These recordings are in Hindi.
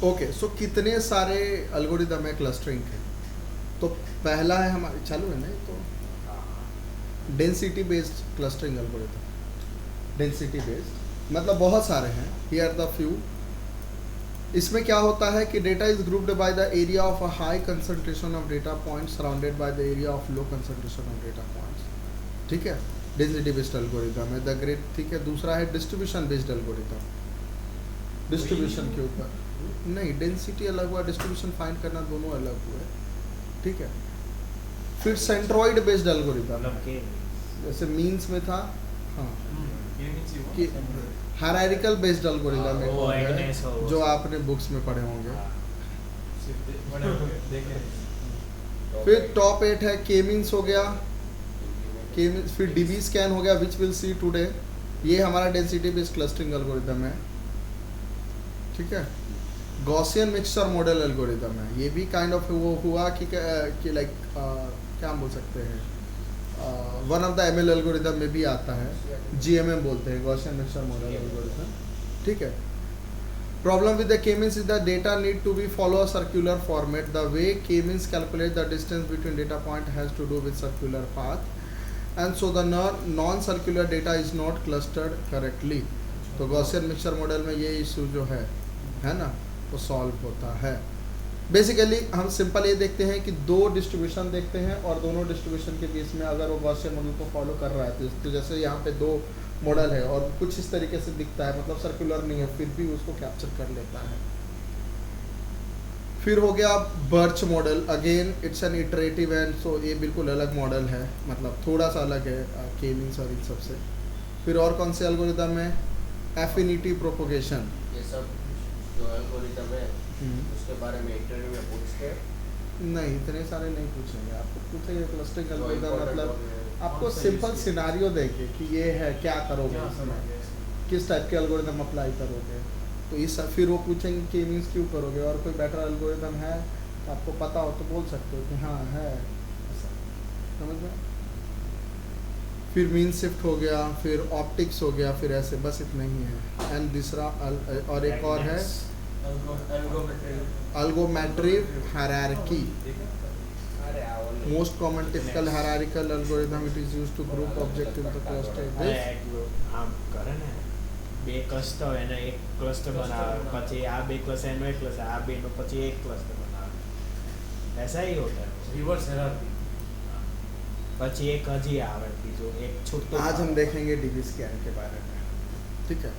ओके, सो कितने सारे एल्गोरिदम है क्लस्टरिंग के? तो पहला है हमारे, चालू है ना, तो density based clustering algorithm. Density based मतलब बहुत सारे हैं, हियर द फ्यू। इसमें क्या होता है कि data is grouped by the area of a high concentration of data points surrounded by the area of low concentration of data points. ठीक है, डेंसिटी बेस्ड एल्गोरिदम है द ग्रेड। ठीक है, दूसरा है डिस्ट्रीब्यूशन बेस्ड एल्गोरिदम, डिस्ट्रीब्यूशन के ऊपर। नहीं, डेंसिटी अलग हुआ, डिस्ट्रीब्यूशन फाइंड करना दोनों अलग हुए। ठीक है, फिर सेंट्रॉइड बेस्ड एल्गोरिदम, जैसे मीन्स में था, हाँ, कि हायरार्किकल बेस्ड एल्गोरिदम है जो आपने बुक्स में पढ़े होंगे। फिर टॉप 8 है के मीन्स हो गया, के मीन्स, फिर डीबी स्कैन हो गया विच विल सी टुडे। ये हमारा डेंसिटी बेस्ड क्लस्टरिंग एल्गोरिदम है। ठीक है, गॉसियन मिक्सचर मॉडल एल्गोरिदम है, ये भी काइंड ऑफ वो हुआ कि लाइक क्या हम बोल सकते हैं, one of the ML algorithm में भी आता है, जीएमएम बोलते हैं, गॉसियन मिक्सचर मॉडल एल्गोरिदम। ठीक है, problem with the k-means is the data need to be follow a circular format. The way k-means calculate the distance between data point has to do with circular path, and so the non-circular data is not clustered correctly. तो गॉसियन मिक्सचर मॉडल में ये इशू जो है ना, वो सॉल्व होता है। बेसिकली हम सिंपल ये देखते हैं कि दो डिस्ट्रीब्यूशन देखते हैं और दोनों डिस्ट्रीब्यूशन के बीच में अगर वो गॉसियन मॉडल को फॉलो कर रहा है तो जैसे यहाँ पे दो मॉडल है और कुछ इस तरीके से दिखता है, मतलब सर्कुलर नहीं है, फिर भी उसको कैप्चर कर लेता है। फिर हो गया birch model, again it's an iterative and so ये बिल्कुल अलग मॉडल है, मतलब थोड़ा सा अलग है के मीन्स और इन सब से। फिर और कौन से एल्गोरिदम है, एफिनिटी प्रोपोगेशन। ये सब जो एल्गोरिदम है उसके बारे में इंटरव्यू में पूछते हैं? नहीं, इतने सारे नहीं पूछेंगे, आपको पूछेंगे क्लस्टरिंग एल्गोरिदम मतलब आपको सिंपल सिनारियो देंगे कि ये है, क्या करोगे इसमें, किस टाइप के एल्गोरिदम अप्लाई करोगे, तो इस फिर वो पूछेंगे कि मीन्स क्यों करोगे, और कोई बेटर एल्गोरिदम है तो आपको पता हो तो बोल सकते हो कि हाँ है, ऐसा समझ में। फिर मीन शिफ्ट हो गया, फिर ऑप्टिक्स हो गया, फिर ऐसे, बस इतना ही है। एंड दूसरा और एक और है algometric hierarchy, most common typical hierarchical algorithm, it is used to group object in the cluster. આમ કરે ને, બે ક્લસ્ટર હોય ને એક ક્લસ્ટર બનાવે, પછી આ બે ક્લસ્ટર એનો એક ક્લસ્ટર, આ બે નો પછી એક ક્લસ્ટર બનાવે, ऐसा ही होता है, रिवर्स हायरार्की। પછી એક હજી આવે બીજો એક છૂટો। आज हम देखेंगे डीबी स्कैन के बारे में। ठीक है,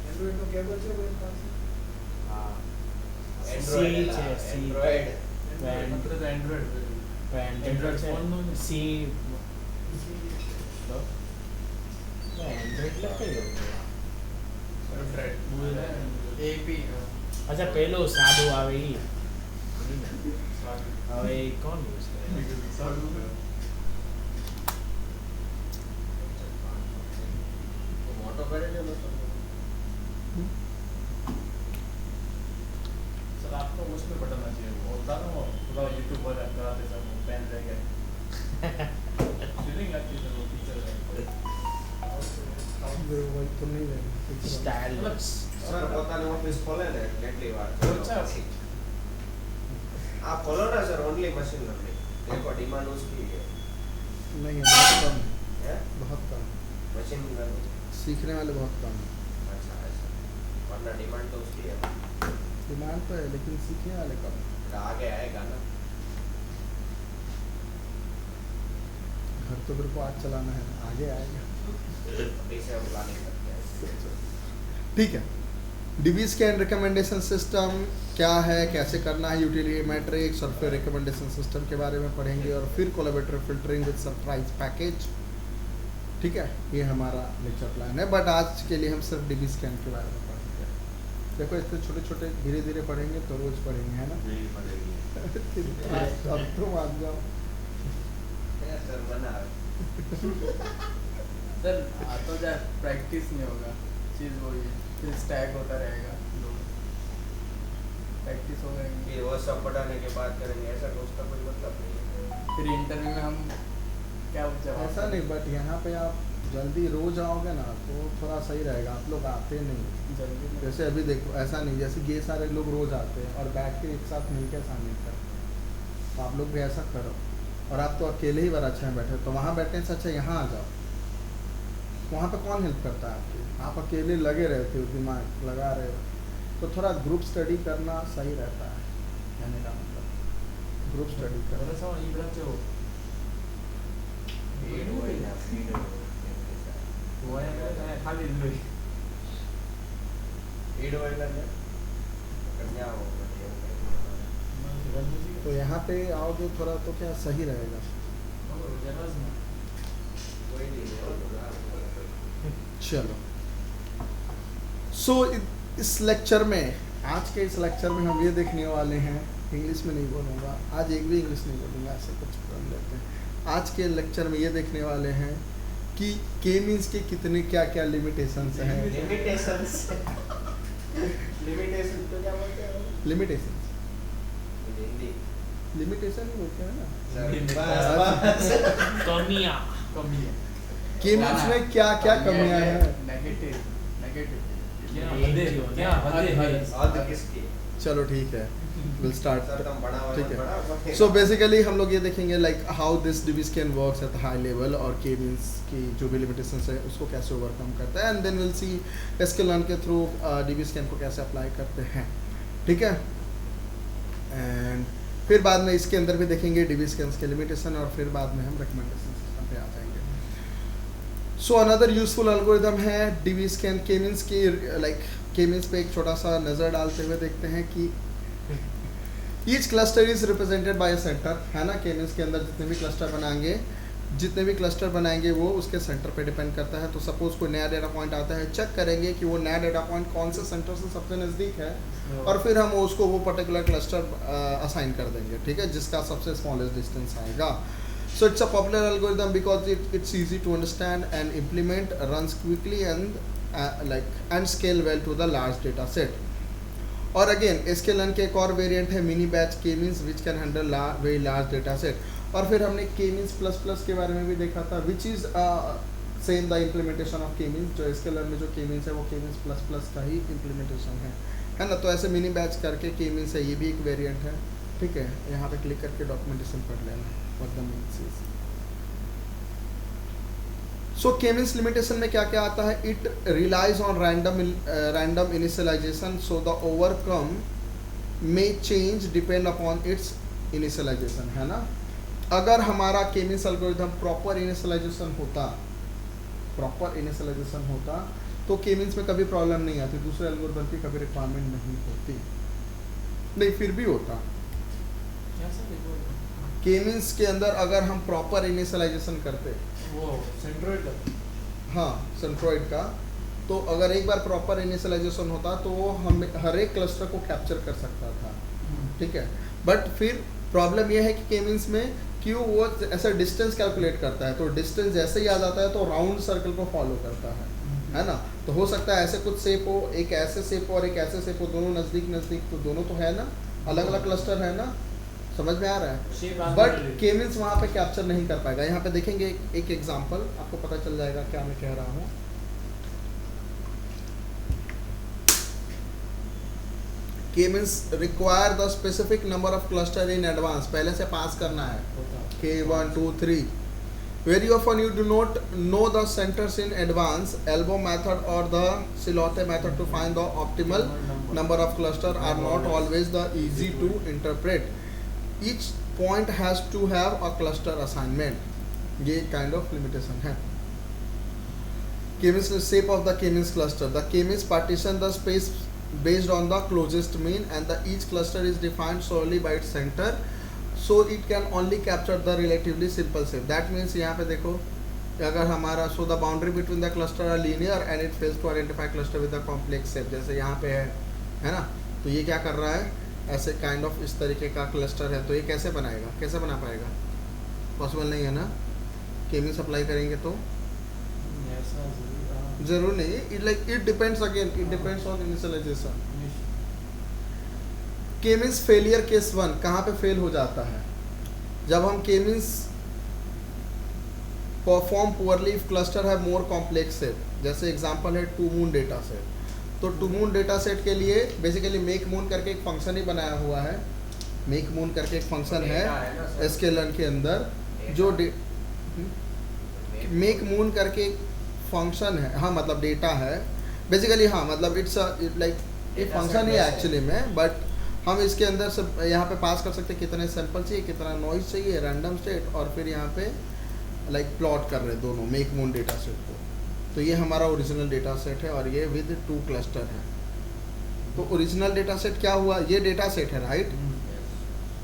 एंड्रॉइड में क्या बोलते हो मेरे पास? हाँ, एंड्रॉइड एंड्रॉइड सी एंड्रॉइड લખી દો। एपी अच्छा, પેલો સાદો આવે ઈ, હવે કોણ યુઝ કરે? મોટો કરે છે લોકો। सर आपको उस पे बटन चाहिए, वो होता ना, वो पूरा यूट्यूब पर कराते सर, वो पेन रह गए फीलिंग आती है वो टीचर वो तो नहीं है સ્ટાઇલ સર પોતાની ઓફિસ ખોલે ને કેટલી વાર अच्छा आप खोलो ना सर, ओनली मशीन लर्निंग, देखो डिमांड उसकी है। नहीं है, बहुत कम है बहुत कम, मशीन लर्निंग सीखने वाले बहुत कम है। अच्छा ऐसा, वरना डिमांड तो उसकी है, डिमांड तो है लेकिन सीखने वाले कम है। आगे आएगा ना। घर तो मेरे को आज चलाना है, आगे आएगा। अभी से हम प्लानिंग करते हैं। ठीक है, डीबी स्कैन रिकमेंडेशन सिस्टम क्या है, कैसे करना है, यूटिलिटी मैट्रिक्स, और फिर रिकमेंडेशन सिस्टम के बारे में पढ़ेंगे, और फिर collaborator filtering with surprise package. ठीक है, ये हमारा लेक्चर प्लान है, बट आज के लिए हम सिर्फ डीबी स्कैन के बारे में पढ़ेंगे। देखो इससे छोटे छोटे धीरे धीरे पढ़ेंगे तो रोज पढ़ेंगे, है ना? नहीं पड़ेगी। अब तो मान जाओ सर बना सर तो जा प्रैक्टिस नहीं होगा, चीज़ वही है। फिर स्टैक होता रहेगा, प्रैक्टिस हो गई। फिर वो सब पढ़ाने के बाद करेंगे, ऐसा तो उसका कोई मतलब नहीं है। फिर इंटरव्यू में हम क्या जवाब ऐसा नहीं, बट यहाँ पे आप जल्दी रोज आओगे ना तो थोड़ा सही रहेगा। आप लोग आते नहीं, जल्दी में। जैसे अभी देखो ऐसा नहीं, जैसे ये सारे लोग रोज आते हैं और बैठ के एक साथ मिलकर असाइनमेंट करते हैं, तो आप लोग भी ऐसा करो। और आप तो अकेले ही बार अच्छा है बैठे, तो वहाँ बैठने से अच्छा यहाँ आ जाओ। वहाँ पे कौन हेल्प करता है आपकी? आप अकेले लगे रहते हो, दिमाग लगा रहे हो, तो थोड़ा ग्रुप स्टडी करना सही रहता है। कहने का मतलब ग्रुप स्टडी करना। 그래서 이번에 भीड़ हुई ना, भीड़ हुई। 좋아요. खाली लुई भीड़ हुई ना, कन्या हो तो यहाँ पे आओगे थोड़ा तो क्या सही रहेगा। कोई नहीं चलो, सो इस लेक्चर में, आज के इस लेक्चर में हम ये देखने वाले हैं, इंग्लिश में नहीं बोलूँगा आज, एक भी इंग्लिश नहीं बोलूँगा, ऐसे कुछ कर लेते हैं। आज के लेक्चर में ये देखने वाले हैं कि के मीन्स के कितने क्या क्या लिमिटेशंस हैं। लिमिटेशंस लिमिटेशन तो क्या बोलते हैं? लिमिटेशंस, हिंदी लिमिटेशन ही बोलते हैं ना। कमियाँ कमी है के मीन्स में क्या क्या कमियां हैं। नेगेटिव नेगेटिव क्या हदे हदे क्या हदे हद किसकी? चलो ठीक है, विल स्टार्ट। सर तुम बड़ा हो, ठीक बड़ा हो। है, सो बेसिकली हम लोग ये देखेंगे like how this DBSCAN works at high level, और के मीन्स की जो भी लिमिटेशंस है उसको कैसे ओवरकम करता है, and then will see SK learn के थ्रू डिवीज कैन को कैसे अप्लाई करते हैं। ठीक है, एंड फिर बाद में इसके अंदर भी देखेंगे डिवीज कैन के लिमिटेशन, और फिर बाद में हम रिकमेंडेशन सिस्टम पे आ जाएंगे। सो अनदर यूजफुल एल्गोरिथम है डिवीज कैन के मीन्स की, लाइक के मीन्स पे एक छोटा सा नज़र डालते हुए देखते हैं कि each cluster is represented by a centre, है ना। के मीन्स के अंदर जितने भी क्लस्टर बनाएंगे वो उसके सेंटर पे डिपेंड करता है। तो सपोज कोई नया डेटा पॉइंट आता है, चेक करेंगे कि वो नया डेटा पॉइंट कौन से सेंटर से सबसे नज़दीक है, और फिर हम उसको वो पर्टिकुलर क्लस्टर असाइन कर देंगे, ठीक है, जिसका सबसे स्मॉलेस्ट डिस्टेंस आएगा। So it's a popular algorithm because it's easy to understand and implement, runs quickly and scale well to the large data set. और अगेन इसके लर्न के एक और वेरिएंट है mini batch K means which can handle very large data set. और फिर हमने के मीन्स प्लस प्लस के बारे में भी देखा था, which is same the implementation of के मीन्स। जो इसके लर्न में जो के मीन्स है वो के मीन्स प्लस प्लस का ही इम्प्लीमेंटेशन है ना। तो ऐसे मिनी बैच करके के मीन्स है, ये भी एक वेरिएंट है। ठीक है, यहाँ पे क्लिक करके डॉक्यूमेंटेशन पढ़ लेना what the means is. So K means limitation में क्या क्या आता है, it relies on random initialization, so the overcome may change depend upon its initialization, है ना। अगर हमारा के मीन्स एल्गोरिथम प्रॉपर इनिशियलाइजेशन होता तो के मीन्स में कभी प्रॉब्लम नहीं आती, दूसरे एल्गोरिथम की कभी रिक्वायरमेंट नहीं होती, नहीं फिर भी होता। के मीन्स के अंदर अगर हम प्रॉपर इनिशियलाइजेशन करते, वो सेंट्रोइड हाँ सेंट्रोइड का, तो अगर एक बार प्रॉपर इनिशियलाइजेशन होता तो वो हम हर एक क्लस्टर को कैप्चर कर सकता था, ठीक है। बट फिर प्रॉब्लम यह है कि के मीन्स में क्यों वो ऐसा डिस्टेंस कैलकुलेट करता है, तो डिस्टेंस जैसे ही आ जाता है तो राउंड सर्कल को फॉलो करता है ना। तो हो सकता है ऐसे कुछ शेप हो, एक ऐसे शेप हो और एक ऐसे शेप हो, दोनों नज़दीक नज़दीक, तो दोनों तो है ना, अलग अलग क्लस्टर है ना, समझ में आ रहा है। बट के मीन्स वहाँ पे कैप्चर नहीं कर पाएगा। यहाँ पे देखेंगे एक एग्जांपल, आपको पता चल जाएगा क्या मैं कह रहा हूँ। के means require the specific number of cluster in advance, पहले से पास करना है के 1 2 3। Very often you do not know the centers in advance. Elbow method or the Silote method to find the optimal number of cluster are not always the easy to interpret. Each point has to have a cluster assignment. ये kind of limitation है। K-means shape of the K-means cluster. The K-means partition the space based on the closest mean, and the each cluster is defined solely by its center. So it can only capture the relatively simple shape. That means यहाँ पे देखो, अगर हमारा so the boundary between the cluster are linear and it fails to identify cluster with a complex shape, जैसे यहाँ पे है ना, तो ये क्या कर रहा है, ऐसे काइंड ऑफ इस तरीके का क्लस्टर है, तो ये कैसे बनाएगा, कैसे बना पाएगा, पॉसिबल नहीं है ना। के मीन्स अप्लाई करेंगे तो जरूर नहीं, it depends again, it depends on initialization. K means failure case 1 कहाँ पे फेल हो जाता है? जब हम के means perform poorly if cluster है मोर कॉम्प्लेक्स सेट। जैसे एग्जांपल है टू मून डेटा सेट। तो टू मून डेटा सेट के लिए बेसिकली मेक मून करके एक फंक्शन ही बनाया हुआ है। मेक मून करके एक फंक्शन है स्केलन के अंदर जो मेक मून करके एक फंक्शन है, हाँ मतलब डेटा है बेसिकली, हाँ मतलब इट्स लाइक एक फंक्शन ही एक्चुअली में, बट हम इसके अंदर सब यहाँ पे पास कर सकते हैं कितने सैंपल चाहिए, कितना नॉइज चाहिए, रैंडम स्टेट, और फिर यहाँ पे लाइक प्लॉट कर रहे हैं दोनों मेक मून डेटा सेट को। तो ये हमारा ओरिजिनल डेटा सेट है और ये विद 2 क्लस्टर है। तो ओरिजिनल डेटा सेट क्या हुआ, ये डेटा सेट है राइट।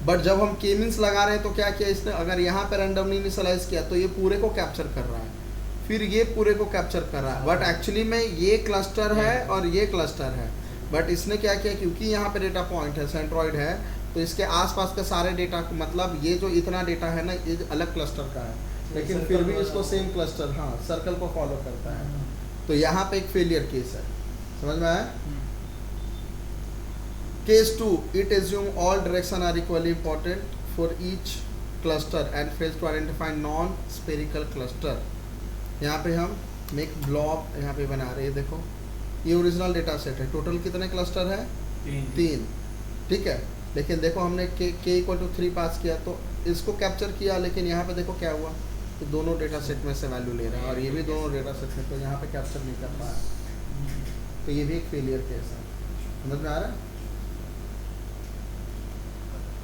बट जब हम के मीन्स लगा रहे हैं तो क्या किया इसने, अगर यहाँ पे रैंडमली इनिशियलाइज किया तो ये पूरे को कैप्चर कर रहा है, फिर ये पूरे को कैप्चर कर रहा है, बट एक्चुअली में ये क्लस्टर है और ये क्लस्टर है। बट इसने क्या किया, क्योंकि यहाँ पे डेटा पॉइंट है, सेंट्रॉइड है, तो इसके आसपास के सारे डेटा को, मतलब ये जो इतना डेटा है ना, ये अलग क्लस्टर का है, लेकिन फिर भी इसको सेम क्लस्टर, हाँ सर्कल को फॉलो करता है। तो यहाँ पे एक फेलियर केस है, समझ में आया? Case 2, it assume all direction are equally important for each cluster and fails to identify non-spherical cluster। यहाँ पे हम make blob यहाँ पे बना रहे हैं, देखो ये ओरिजिनल डेटा सेट है, टोटल कितने क्लस्टर है? 3, ठीक है। लेकिन देखो हमने k = 3 पास किया तो इसको कैप्चर किया, लेकिन यहाँ पे देखो क्या हुआ, तो दोनों डेटा सेट में से वैल्यू ले रहा है और ये भी दोनों डेटा सेट में, तो यहाँ पे कैप्चर नहीं कर पाया। तो ये भी एक फेलियर केस है, समझ में आ रहा है?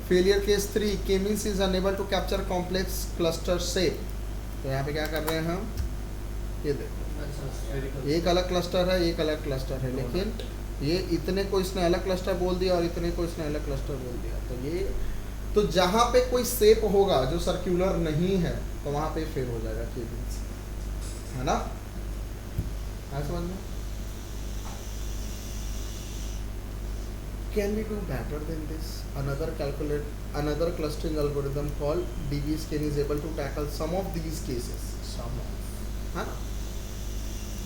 Failure case 3, K means is unable to capture complex cluster shape. तो यहाँ पे क्या कर रहे हैं हम, ये देखो एक अलग क्लस्टर है, एक अलग क्लस्टर है, लेकिन ये इतने को इसने अलग क्लस्टर बोल दिया और इतने को इसने अलग क्लस्टर बोल दिया। तो ये तो जहाँ पे कोई शेप होगा जो सर्कुलर नहीं है तो वहाँ पे फेल हो जाएगा के मीन्स, है ना? समझ में? Can we do better than this? Another clustering algorithm called DBSCAN is able to tackle some of these cases. है ना?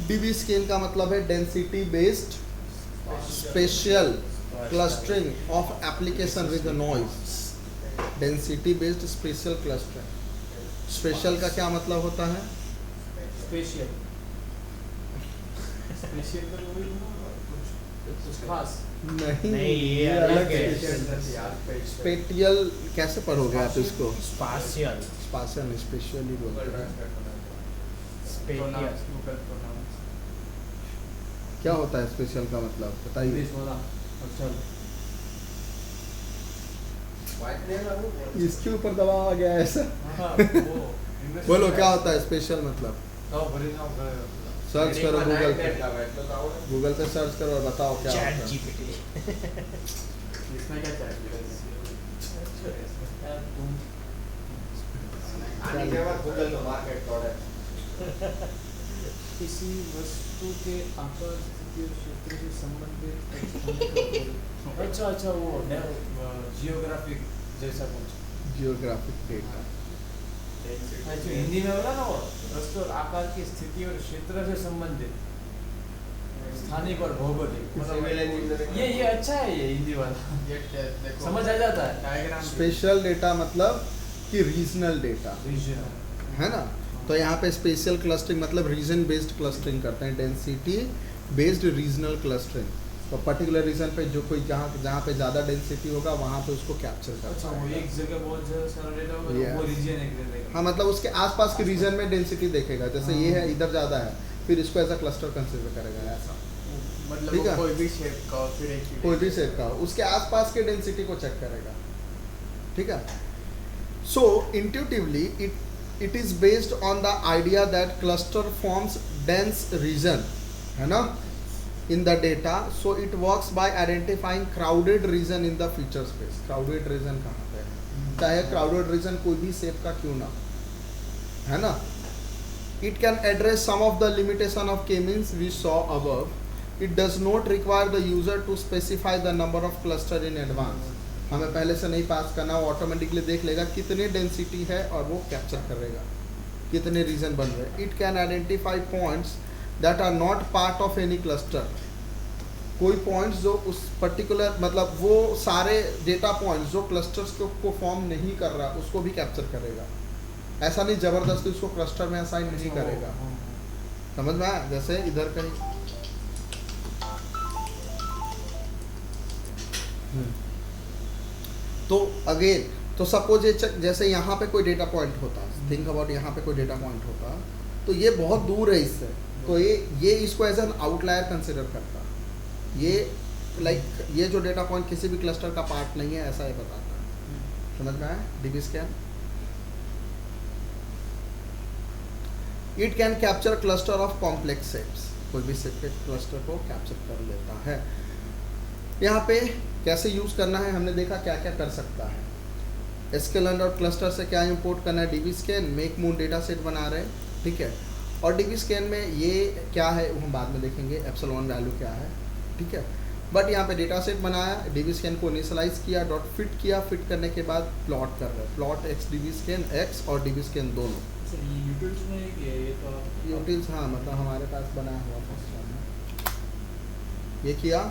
DBSCAN का मतलब है density based special clustering of application with noise. Density based special clustering. Special का क्या मतलब होता है? स्पेशल स्पेशल का कुछ खास नहीं, ये अलग है। स्पेटियल कैसे पढ़ोगे आप इसको? स्पाशियल, स्पाशियल स्पेशल ही बोलते हैं। स्पेटियल क्या होता है स्पेशल का मतलब बताइए? इसके ऊपर दबाव आ गया है ऐसा। बोलो क्या होता है स्पेशल मतलब? सर्च करो गूगल पे, गूगल पे सर्च करो और बताओ क्या होता है। ChatGPT। इसमें क्या चाहिए? किसी वस्तु के आकार, स्थिति और क्षेत्र से संबंधित अच्छा वो जियोग्राफिक जैसा कुछ जियोग्राफिक डेटा। अच्छा हिंदी में होगा ना वो वस्तु और आकार की स्थिति और क्षेत्र से संबंधित स्थानिक और भौगोलिक। ये अच्छा है, ये हिंदी वाला ये देखो समझ आ जाता है। डायग्राम स्पेशल डेटा मतलब कि रीजनल डेटा, रीजनल है ना? तो यहाँ पे स्पेशल क्लस्टरिंग मतलब रीजन बेस्ड क्लस्टरिंग करते हैं, डेंसिटी बेस्ड रीजनल क्लस्टरिंग। तो पर्टिकुलर रीजन पे जो कोई जहाँ पे ज़्यादा डेंसिटी होगा वहाँ पे उसको कैप्चर करता अच्छा वो है। एक जगह बहुत सारा डेटा होगा Yes. तो वो रीजन एक देगा। हाँ मतलब उसके आसपास के रीजन में डेंसिटी देखेगा, जैसे ये है इधर ज़्यादा है, फिर इसको एज अ क्लस्टर कंसिडर करेगा ऐसा। मतलब ठीक है? कोई भी शेप का और फिर एक ही कोई भी शेप का उसके आसपास के डेंसिटी को चेक करेगा, ठीक है? So intuitively it is based on the idea that cluster forms dense region, है ना, in the data, so it works by identifying crowded region in the feature space। crowded region कहाँ पे है, चाहे crowded region कोई भी शेप का क्यों ना, है ना? it can address some of the limitation of k-means we saw above। it does not require the user to specify the number of cluster in advance। हमें पहले से नहीं पास करना, वो ऑटोमेटिकली देख लेगा कितनी डेंसिटी है और वो कैप्चर करेगा कितने रीजन बन रहे हैं। It can identify points that are not part of any cluster. कोई पॉइंट्स जो उस पर्टिकुलर मतलब वो सारे डेटा पॉइंट्स जो क्लस्टर्स को फॉर्म नहीं कर रहा उसको भी कैप्चर करेगा। ऐसा नहीं जबरदस्ती उसको क्लस्टर में असाइन नहीं करेगा। समझ में आया? जैसे इधर कहीं तो अगेन तो सपोज ये जैसे यहाँ पे कोई डेटा पॉइंट होता, थिंक अबाउट यहाँ पे कोई डेटा पॉइंट होता तो ये बहुत दूर है इससे, तो ये इसको एज एन आउटलायर कंसिडर करता। ये लाइक ये जो डेटा पॉइंट किसी भी क्लस्टर का पार्ट नहीं है ऐसा ये बताता है। समझ में आया? DB scan it can capture cluster of complex sets, कोई भी सेट क्लस्टर को कैप्चर कर लेता है। यहाँ पे कैसे यूज़ करना है हमने देखा, क्या क्या कर सकता है। एसक्यूएल और क्लस्टर से क्या इंपोर्ट करना है, dB scan make moon data set बना रहे हैं, ठीक है। और डीबी स्कैन में ये क्या है वो हम बाद में देखेंगे, एप्सिलॉन वैल्यू क्या है, ठीक है। बट यहाँ पे डेटा सेट बनाया, डीबी स्कैन को इनिशियलाइज किया, डॉट फिट किया, फिट करने के बाद प्लॉट कर रहे हैं, plot x dB scan x और डीबी स्कैन दोनों यूटिल्स। हाँ मतलब हमारे पास बनाया हुआ था, ये किया,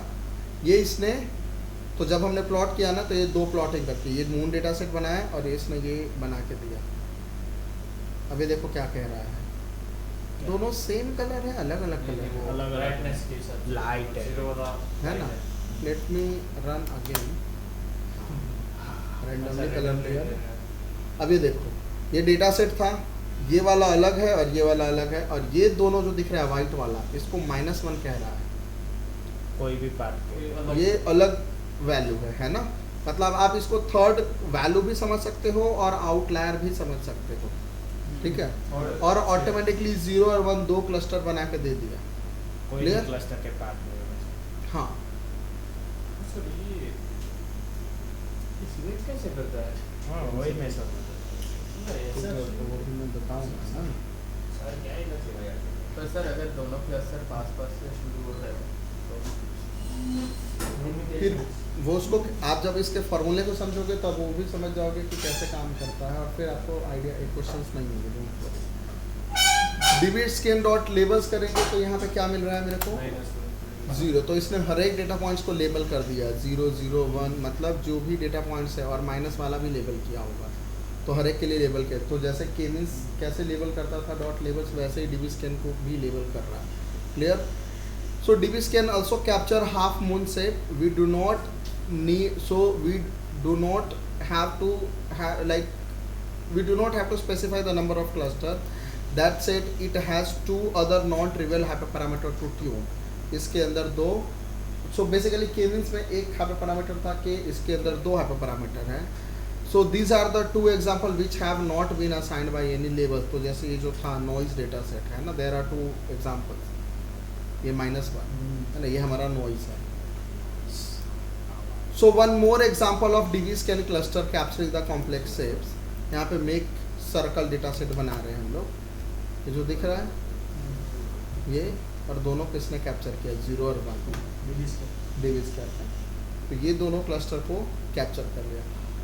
ये इसने तो जब हमने प्लॉट किया ना तो ये दो प्लॉटिंग करती है, ये मून डेटा सेट बनाया और इसने ये बना के दिया। अब ये देखो क्या कह रहा है, दोनों सेम कलर है, अलग अलग कलर है, अलग ब्राइटनेस के साथ लाइट है ना। Let me run again randomly colour layer. अब ये देखो ये डेटा सेट था, ये वाला अलग है और ये वाला अलग है, और ये दोनों जो दिख रहा है वाइट वाला इसको -1 कह रहा है, कोई भी पार्ट ये अलग वैल्यू है ना। मतलब आप इसको थर्ड वैल्यू भी समझ सकते हो और आउटलायर भी समझ सकते हो, ठीक है। और ऑटोमेटिकली 0 और 1 दो क्लस्टर बना के दे दिया, कोई भी क्लस्टर के पार्ट में। हाँ कैसे करता है? हाँ वही मैं समझ वो भी मैं बताऊंगा ना। सर क्या ही नहीं भाई यार। तो सर अगर दोनों क्लस्टर पास से शुरू हो रहे हो तो फिर वो उसको आप जब इसके फॉर्मूले को समझोगे तब वो भी समझ जाओगे कि कैसे काम करता है, और फिर आपको आइडिया क्वेश्चंस नहीं होंगे। डीबी स्कैन डॉट लेबल्स करेंगे तो यहाँ पे क्या मिल रहा है मेरे को 0, तो इसने हर एक डेटा पॉइंट्स को लेबल कर दिया 0 0 1, मतलब जो भी डेटा पॉइंट्स है, और माइनस वाला भी लेबल किया होगा, तो हर एक के लिए लेबल किया। तो जैसे केमिन्स कैसे लेबल करता था डॉट लेबल्स, वैसे ही डीबी स्कैन को भी लेबल कर रहा है। Clear? So DB scan also capture half moon shape. We do not have to specify the number of cluster. That said, it has two other non-trivial hyperparameter to tune. इसके अंदर दो, so basically K-means में एक hyperparameter था कि इसके अंदर दो hyperparameter हैं। So these are the two example which have not been assigned by any label. तो जैसे ये जो था noise data set है ना, there are two examples. ये -1 है ना, ये हमारा नॉइज है। So one more example of dB scan cluster capturing the complex shapes. यहाँ पे मेक सर्कल डेटा सेट बना रहे हैं हम लोग, ये जो दिख रहा है ये, और दोनों किसने कैप्चर किया 0 और 1 डीबी स्कैन। तो ये दोनों क्लस्टर को कैप्चर कर लिया।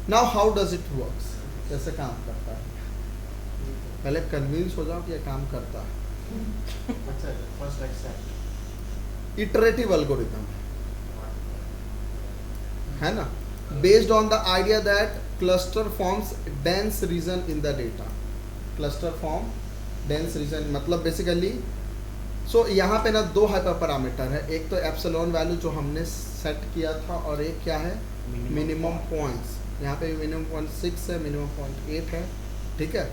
Now how does it works, कैसे काम करता है, पहले कन्विंस हो जाओ कि ये काम करता है। अच्छा फर्स्ट एक्सेप्ट इटरेटिव एल्गोरिथम है ना, based on the idea that cluster forms dense region in the data. Cluster form dense region मतलब बेसिकली सो यहाँ पे ना दो हाइपर पैरामीटर है, एक तो एप्सिलॉन वैल्यू जो हमने सेट किया था, और एक क्या है मिनिमम पॉइंट्स। यहाँ पे मिनिमम पॉइंट 6 है, मिनिमम पॉइंट 8 है, ठीक है।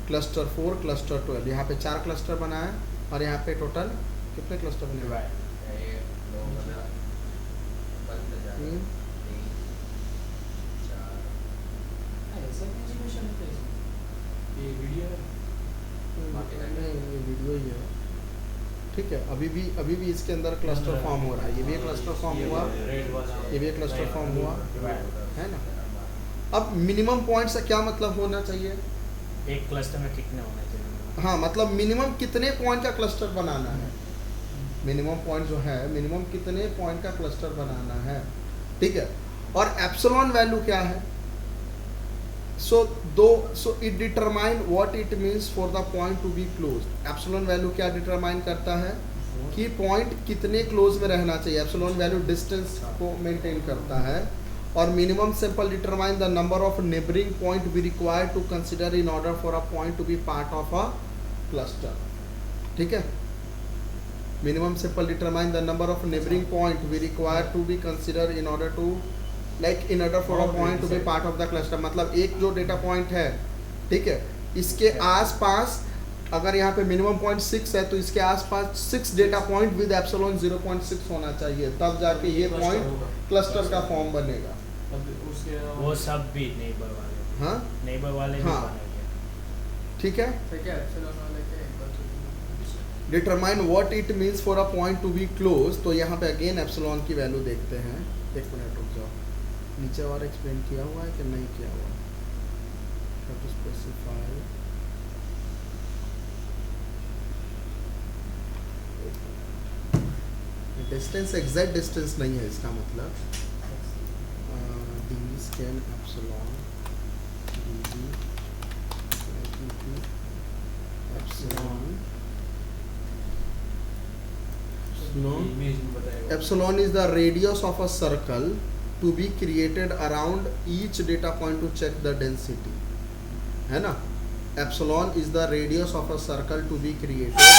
क्लस्टर 4 क्लस्टर 12, यहाँ पे 4 क्लस्टर बनाए, और यहाँ पे टोटल कितने क्लस्टर बने हुए हैं? 3 ये वीडियो ये वीडियो ही है, ठीक है। अभी भी इसके अंदर क्लस्टर फॉर्म हो रहा है, ये भी एक क्लस्टर फॉर्म हुआ, ये भी एक क्लस्टर फॉर्म हुआ, है ना। अब मिनिमम पॉइंट से क्या मतलब होना चाहिए, एक क्लस्टर में कितने होने चाहिए? हाँ मतलब मिनिमम कितने पॉइंट का क्लस्टर बनाना है, मिनिमम पॉइंट जो है मिनिमम कितने पॉइंट का क्लस्टर बनाना है, ठीक है। और एप्सिलॉन वैल्यू क्या है, so it determine what it means for the point to be closed। Epsilon value क्या डिटरमाइन करता है कि पॉइंट कितने क्लोज में रहना चाहिए। एप्सिलॉन वैल्यू डिस्टेंस को मेंटेन करता है। और minimum sample determine the number of neighbouring point we require to consider in order for a point to be part of a cluster. ठीक है, minimum sample determine the number of neighbouring point we require to be consider in order to in order for a point to be part of the cluster. मतलब एक जो डेटा पॉइंट है, ठीक है, इसके आसपास अगर यहाँ पे मिनिमम पॉइंट 6 है तो इसके आसपास 6 डेटा पॉइंट विद एप्सिलॉन 0.6 होना चाहिए, तब जाके ये पॉइंट क्लस्टर का फॉर्म बनेगा। वो सब भी नेबर वाले, हाँ नेबर वाले भी हाँ। बनेंगे। ठीक है, ठीक है, एप्सिलॉन वाले के एक बार determine what it means for a point to be close. तो यहाँ पे अगेन एप्सिलॉन की वैल्यू देखते हैं। एक मिनट रुक जाओ, नीचे और एक्सप्लेन किया हुआ है कि नहीं किया हुआ? Have to specify distance, exact distance नहीं है इसका मतलब। D scan epsilon epsilon is the radius of a circle to be created around each data point to check the density, है ना। Epsilon is the radius of a circle to be created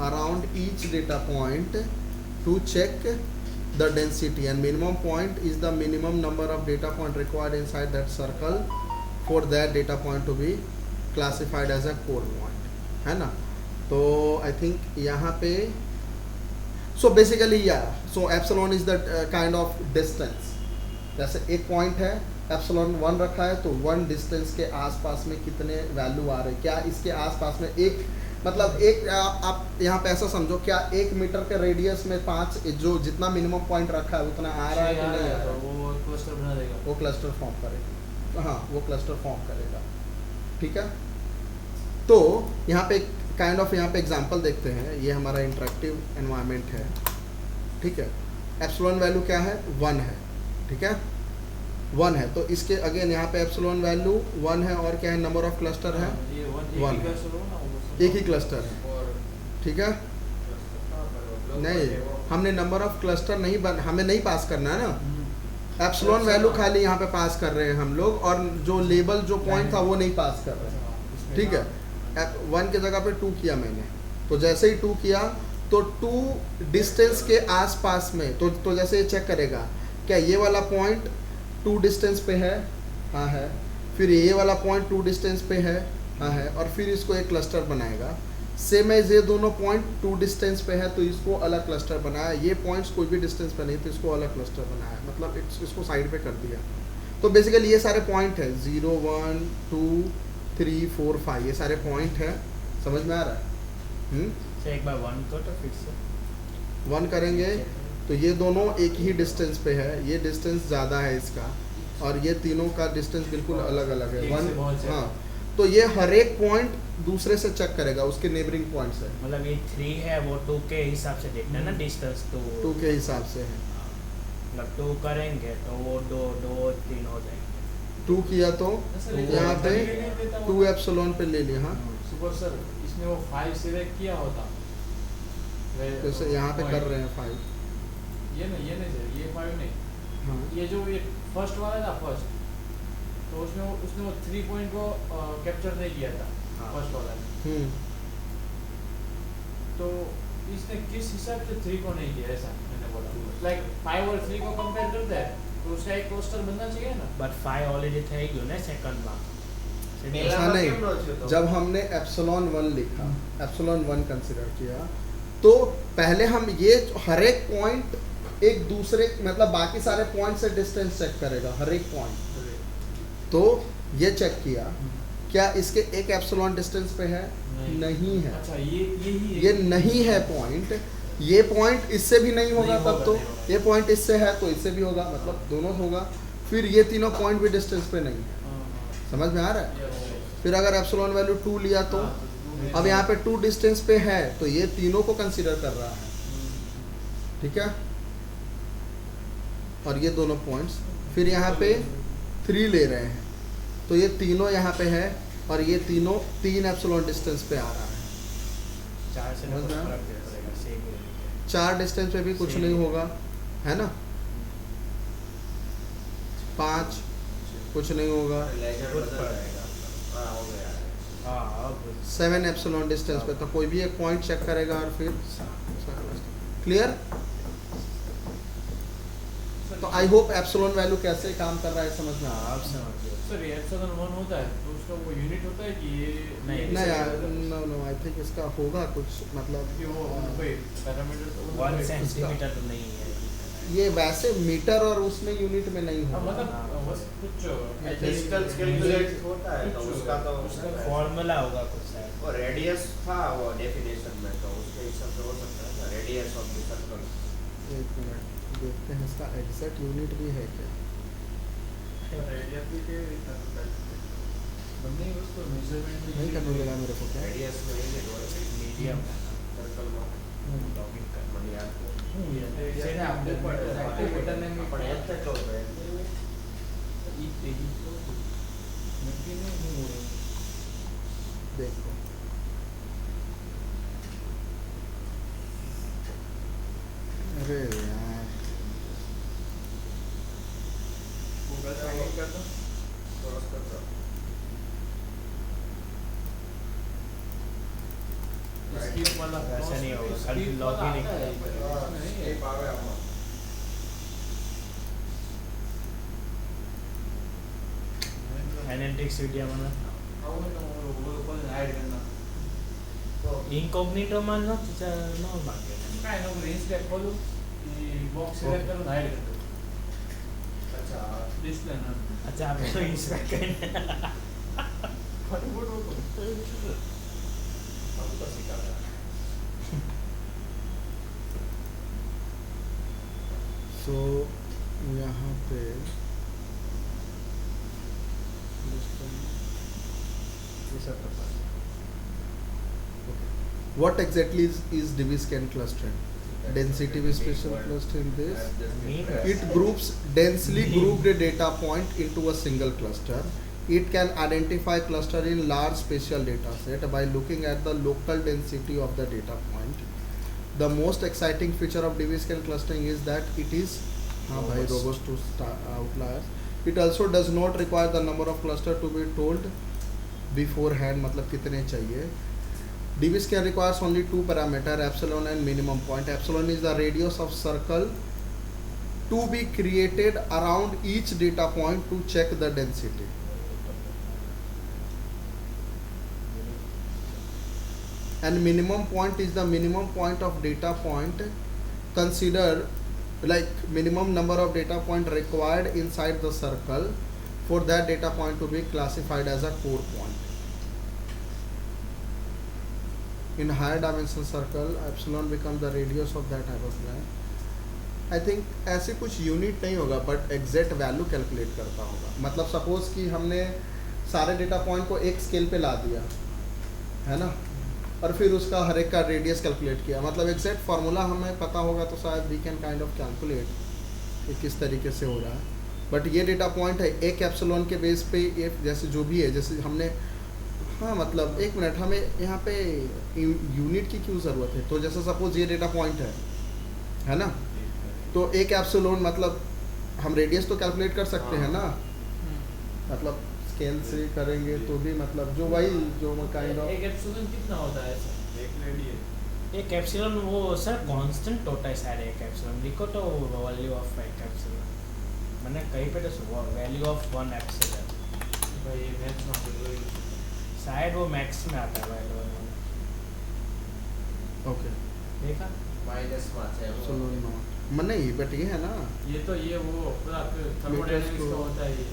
around each data point to check the density, and minimum point is the minimum number of data point required inside that circle for that data point to be classified as a core point, है ना। तो I think यहाँ पे so basically yeah, so epsilon is the kind of distance। जैसे एक पॉइंट है, एप्सिलॉन 1 रखा है, तो 1 डिस्टेंस के आसपास में कितने वैल्यू आ रहे हैं, क्या इसके आसपास में एक मतलब एक आप यहाँ पे ऐसा समझो, क्या 1 मीटर के रेडियस में 5 जो जितना मिनिमम पॉइंट रखा है उतना आ रहा है कि नहीं आ रहा है? वो क्लस्टर बना देगा, वो क्लस्टर फॉर्म करेगा। हाँ, वो क्लस्टर फॉर्म करेगा। ठीक है, तो यहाँ पे काइंड ऑफ यहाँ पे एग्जांपल देखते हैं। ये हमारा इंटरेक्टिव एनवायरनमेंट है। ठीक है, एप्सिलॉन वैल्यू क्या है? 1 है। ठीक है, 1 है, तो इसके अगेन यहाँ पे एप्सिलॉन वैल्यू 1 है, और क्या है, नंबर ऑफ क्लस्टर है 1 है, एक ही क्लस्टर है। ठीक है, नहीं हमने नंबर ऑफ क्लस्टर नहीं हमें नहीं पास करना है ना। एप्सिलॉन वैल्यू खाली यहाँ पे पास कर रहे हैं हम लोग, और जो लेबल जो पॉइंट था वो नहीं पास कर रहे। ठीक है, 1 के जगह पे 2 किया मैंने, तो जैसे ही 2 किया तो 2 डिस्टेंस के आसपास में, तो जैसे ये चेक करेगा क्या ये वाला पॉइंट 2 डिस्टेंस पे है, हाँ है, फिर ये वाला पॉइंट 2 डिस्टेंस पे है, हाँ है, और फिर इसको एक क्लस्टर बनाएगा। सेम एज ये दोनों पॉइंट 2 डिस्टेंस पे है तो इसको अलग क्लस्टर बनाया, ये पॉइंट्स कोई भी डिस्टेंस पे नहीं तो इसको अलग क्लस्टर बनाया, मतलब इसको साइड पे कर दिया। तो बेसिकली ये सारे पॉइंट है 0 1 2 3 4 5, ये सारे पॉइंट है। समझ में आ रहा है? तो एक बार 1 को तो फिर से 1 करेंगे तो ये दोनों एक ही डिस्टेंस पे है, ये डिस्टेंस ज़्यादा है इसका, और ये तीनों का डिस्टेंस बिल्कुल अलग अलग है। 1 हाँ, तो ये हर एक पॉइंट दूसरे से चेक करेगा, उसके नेबरिंग पॉइंट से। मतलब ये 3 है, वो 2 के हिसाब से देखना है ना, डिस्टेंस 2 के हिसाब से है। मतलब 2 करेंगे तो वो 2 3 हो जाएंगे। 2 किया तो यहाँ पे 2 एप्सिलॉन पे ले लिया। हाँ, सुपर सर, इसने वो 5 सिलेक्ट किया होता, जैसे यहाँ पे कर रहे हैं 5। ये नहीं सर, ये 5 नहीं, हाँ, ये जो ये फर्स्ट वाला था फर्स्ट, तो उसने वो 3 पॉइंट को कैप्चर नहीं किया था फर्स्ट वाला ने। तो इसने किस हिसाब से 3 को नहीं किया, ऐसा मैंने बोला। लाइक 5 और 3 को कंपेयर करते हैं तो उसका एक क्लस्टर बनना चाहिए ना। बट 5 ऑलरेडी થઈ ગયું ને સેકન્ડમાં। ऐसा नहीं, जब हमने एप्सिलॉन 1 लिखा, एप्सिलॉन 1 कंसिडर किया, तो पहले हम ये हर एक पॉइंट एक दूसरे मतलब बाकी सारे पॉइंट से डिस्टेंस चेक करेगा, हर एक पॉइंट। तो ये चेक किया क्या इसके एक एप्सिलॉन डिस्टेंस पे है? नहीं है। अच्छा, ये नहीं है पॉइंट, ये पॉइंट इससे भी नहीं होगा तब तो ये पॉइंट इससे है तो इससे भी होगा, मतलब दोनों होगा। फिर ये तीनों पॉइंट भी डिस्टेंस पे नहीं है। समझ में आ रहा है? फिर अगर एप्सिलॉन वैल्यू 2 लिया तो अब यहाँ पे 2 डिस्टेंस पे है तो ये तीनों को कंसीडर कर रहा है। ठीक है, और ये दोनों पॉइंट्स फिर यहाँ पे 3 ले रहे हैं तो ये तीनों यहाँ पे है और ये तीनों 3 एप्सिलॉन डिस्टेंस पे आ रहा है। 4 से ना समझ कुछ में आया? फर्क नहीं पड़ेगा, सेम ही रहेगा। 4 डिस्टेंस पे भी कुछ Same. नहीं होगा, है ना। 5 कुछ नहीं होगा। लेजर कुछ बदल फर्क। जाएगा। हाँ हो गया है। हाँ अब 7 एप्सिलॉन डिस्टेंस पे तो कोई भी एक पॉइंट चेक करेगा और फिर क्लियर। तो आई होप एप्सिलॉन वैल्यू कैसे काम कर रहा है समझ में आ रहा हाँ, अब समझ गया। सर ये एप्सिलॉन 1 होता है तो उसका वो यूनिट होता है कि ये नहीं, है। नहीं यार, नो नो, आई थिंक इसका होगा कुछ मतलब कि वो कोई पैरामीटर तो 1 सेंटीमीटर तो नहीं है। ये वैसे मीटर और उसमें यूनिट में नहीं हाँ, होगा। मतलब बस कुछ डिस्टेंस कैलकुलेट होता है तो उसका तो फॉर्मूला होगा कुछ शायद। वो रेडियस था वो डेफिनेशन में, तो उसके हिसाब से हो सकता है ना, रेडियस ऑफ द सर्कल। एक मिनट देखते हैं इसका एग्जैक्ट यूनिट भी है क्या। एरिया भी के बंदे उसको मेजरमेंट नहीं करने लगा मेरे को क्या। रेडियस में ही नहीं मीडियम सर्कल में लॉगिन कर મને યાદ છે. છે ને આપણે એક્ટિવેટર ને આપણે યાદ છે તો ઈ તેજી તો નક્કી નહીં હું देखो अरे यार ગૂગલ સાઇન કરતો ક્રોસ કરતો स्किप वाला वैसा नहीं होगा, खाली स्किप log वाला ही नहीं आता है, હા नहीं है। સ્કેપ આવે આમાં. एनालिटिक्स वीडियो में આવું ને હું ઉપર હાઈડ કરना તો इनकॉग्निटो में नो नो मांगे કાઈ નો ઇન્સ્ટેપ ખોલું ઈ બોક્સ સિલેક્ટ કરું હાઈડ કરી દઉં અચ્છા ડિસ્પ્લે ના अच्छा आप तो इंस्पेक्ट करने ફટાફટ हम तो सिखाता है. सो यहाँ पे ये सब तो पता what exactly is DB-scan clustering? Density special clustering this. It groups densely grouped data point into a single cluster. It can identify cluster in large spatial data set by looking at the local density of the data point. The most exciting feature of DB-scan clustering is that it is robust to outliers. It also does not require the number of cluster to be told beforehand, मतलब कितने चाहिए. DB-scan requires only 2 parameter, epsilon and minimum point. Epsilon is the radius of circle to be created around each data point to check the density. And minimum point is the minimum point of data point. Consider like minimum number of data point required inside the circle for that data point to be classified as a core point. In higher dimension circle, epsilon becomes the radius of that type of line. I think ऐसे कुछ यूनिट नहीं होगा बट एग्जैक्ट वैल्यू कैलकुलेट करता होगा. मतलब सपोज कि हमने सारे डेटा पॉइंट को एक स्केल पे ला दिया है ना, और फिर उसका हर एक का रेडियस कैलकुलेट किया. मतलब एग्जैक्ट फार्मूला हमें पता होगा तो शायद we can kind of calculate कि किस तरीके से हो रहा है. बट ये डेटा पॉइंट है एक एप्सिलॉन के बेस पे, ये जैसे जो भी है, जैसे हमने हाँ मतलब एक मिनट, हमें यहाँ पे यूनिट की क्यों ज़रूरत है. तो जैसे सपोज ये डेटा पॉइंट है ना, तो एक एप्सिलॉन मतलब हम रेडियस तो कैलकुलेट कर सकते हैं ना, मतलब स्केल से करेंगे तो भी मतलब जो वही जो काइंड ऑफ एक एप्सिलॉन कितना होता है ऐसा एक रेडियस एक एप्सिलॉन वो सर कांस्टेंट होता है सारे एक एप्सिलॉन लिखो तो वैल्यू ऑफ एक एप्सिलॉन मैंने कहीं पे तो वैल्यू ऑफ 1 एप्सिलॉन भाई ये मैथ्स में तो शायद वो मैक्स में आता है वैल्यू ओके देखा माइनस में છે એમાં. एप्सिलॉन नॉट नहीं बट ये है ना ये तो ये वो पूरा थर्मोडायनामिक्स का होता है ये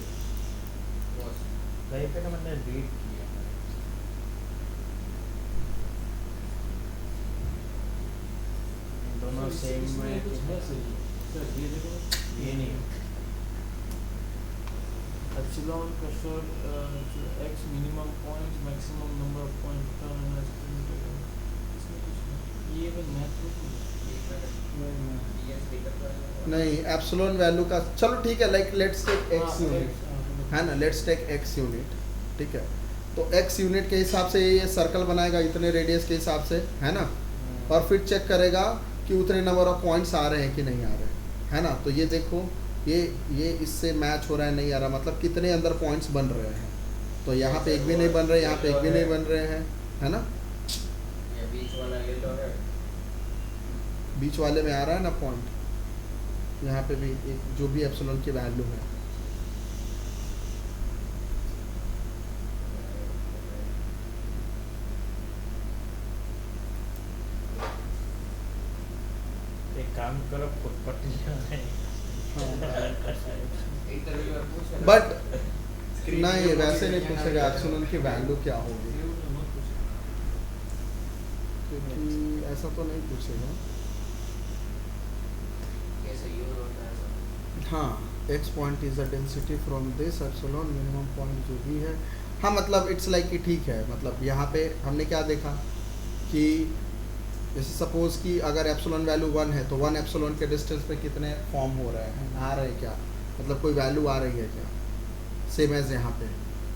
कहीं पे तो मैंने रीड किया दोनों सेम इसमें में कुछ है सही सर ये देखो ये नहीं epsilon pressure x minimum point maximum number of point turn इसमें कुछ ये बस मैथ नहीं एप्सिलॉन वैल्यू का चलो ठीक है, like let's take X unit. है ना, लेट्स टेक एक्स यूनिट, ठीक है। तो एक्स यूनिट के हिसाब से ये सर्कल बनाएगा इतने रेडियस के हिसाब से, है ना, और फिर चेक करेगा कि उतने नंबर ऑफ पॉइंट्स आ रहे हैं कि नहीं आ रहे हैं, है ना। तो ये देखो ये इससे मैच हो रहा है नहीं आ रहा, मतलब कितने अंदर पॉइंट्स बन रहे हैं। तो यहाँ पे एक भी नहीं बन रहे, यहाँ पे एक भी नहीं बन रहे हैं, है ना। ये बीच वाला येलो है, बीच वाले में आ रहा है ना पॉइंट, यहाँ पे भी एक जो भी एप्सिलॉन की वैल्यू है। एक काम करो खुद पट्टी इंटरव्यू में पूछे ना। बट नहीं, वैसे नहीं पूछेगा एप्सिलॉन की वैल्यू क्या होगी, क्योंकि ऐसा तो नहीं पूछेगा। कैसे यूज होता है सब। हाँ, x point is the density from this epsilon minimum point जो भी है। हाँ मतलब इट्स लाइक कि ठीक है, मतलब यहाँ पे हमने क्या देखा कि जैसे सपोज कि अगर एप्सिलॉन वैल्यू 1 है तो 1 एप्सिलॉन के डिस्टेंस पे कितने फॉर्म हो रहे हैं, आ रहे हैं क्या, मतलब कोई वैल्यू आ रही है क्या, सेम एज यहाँ पे।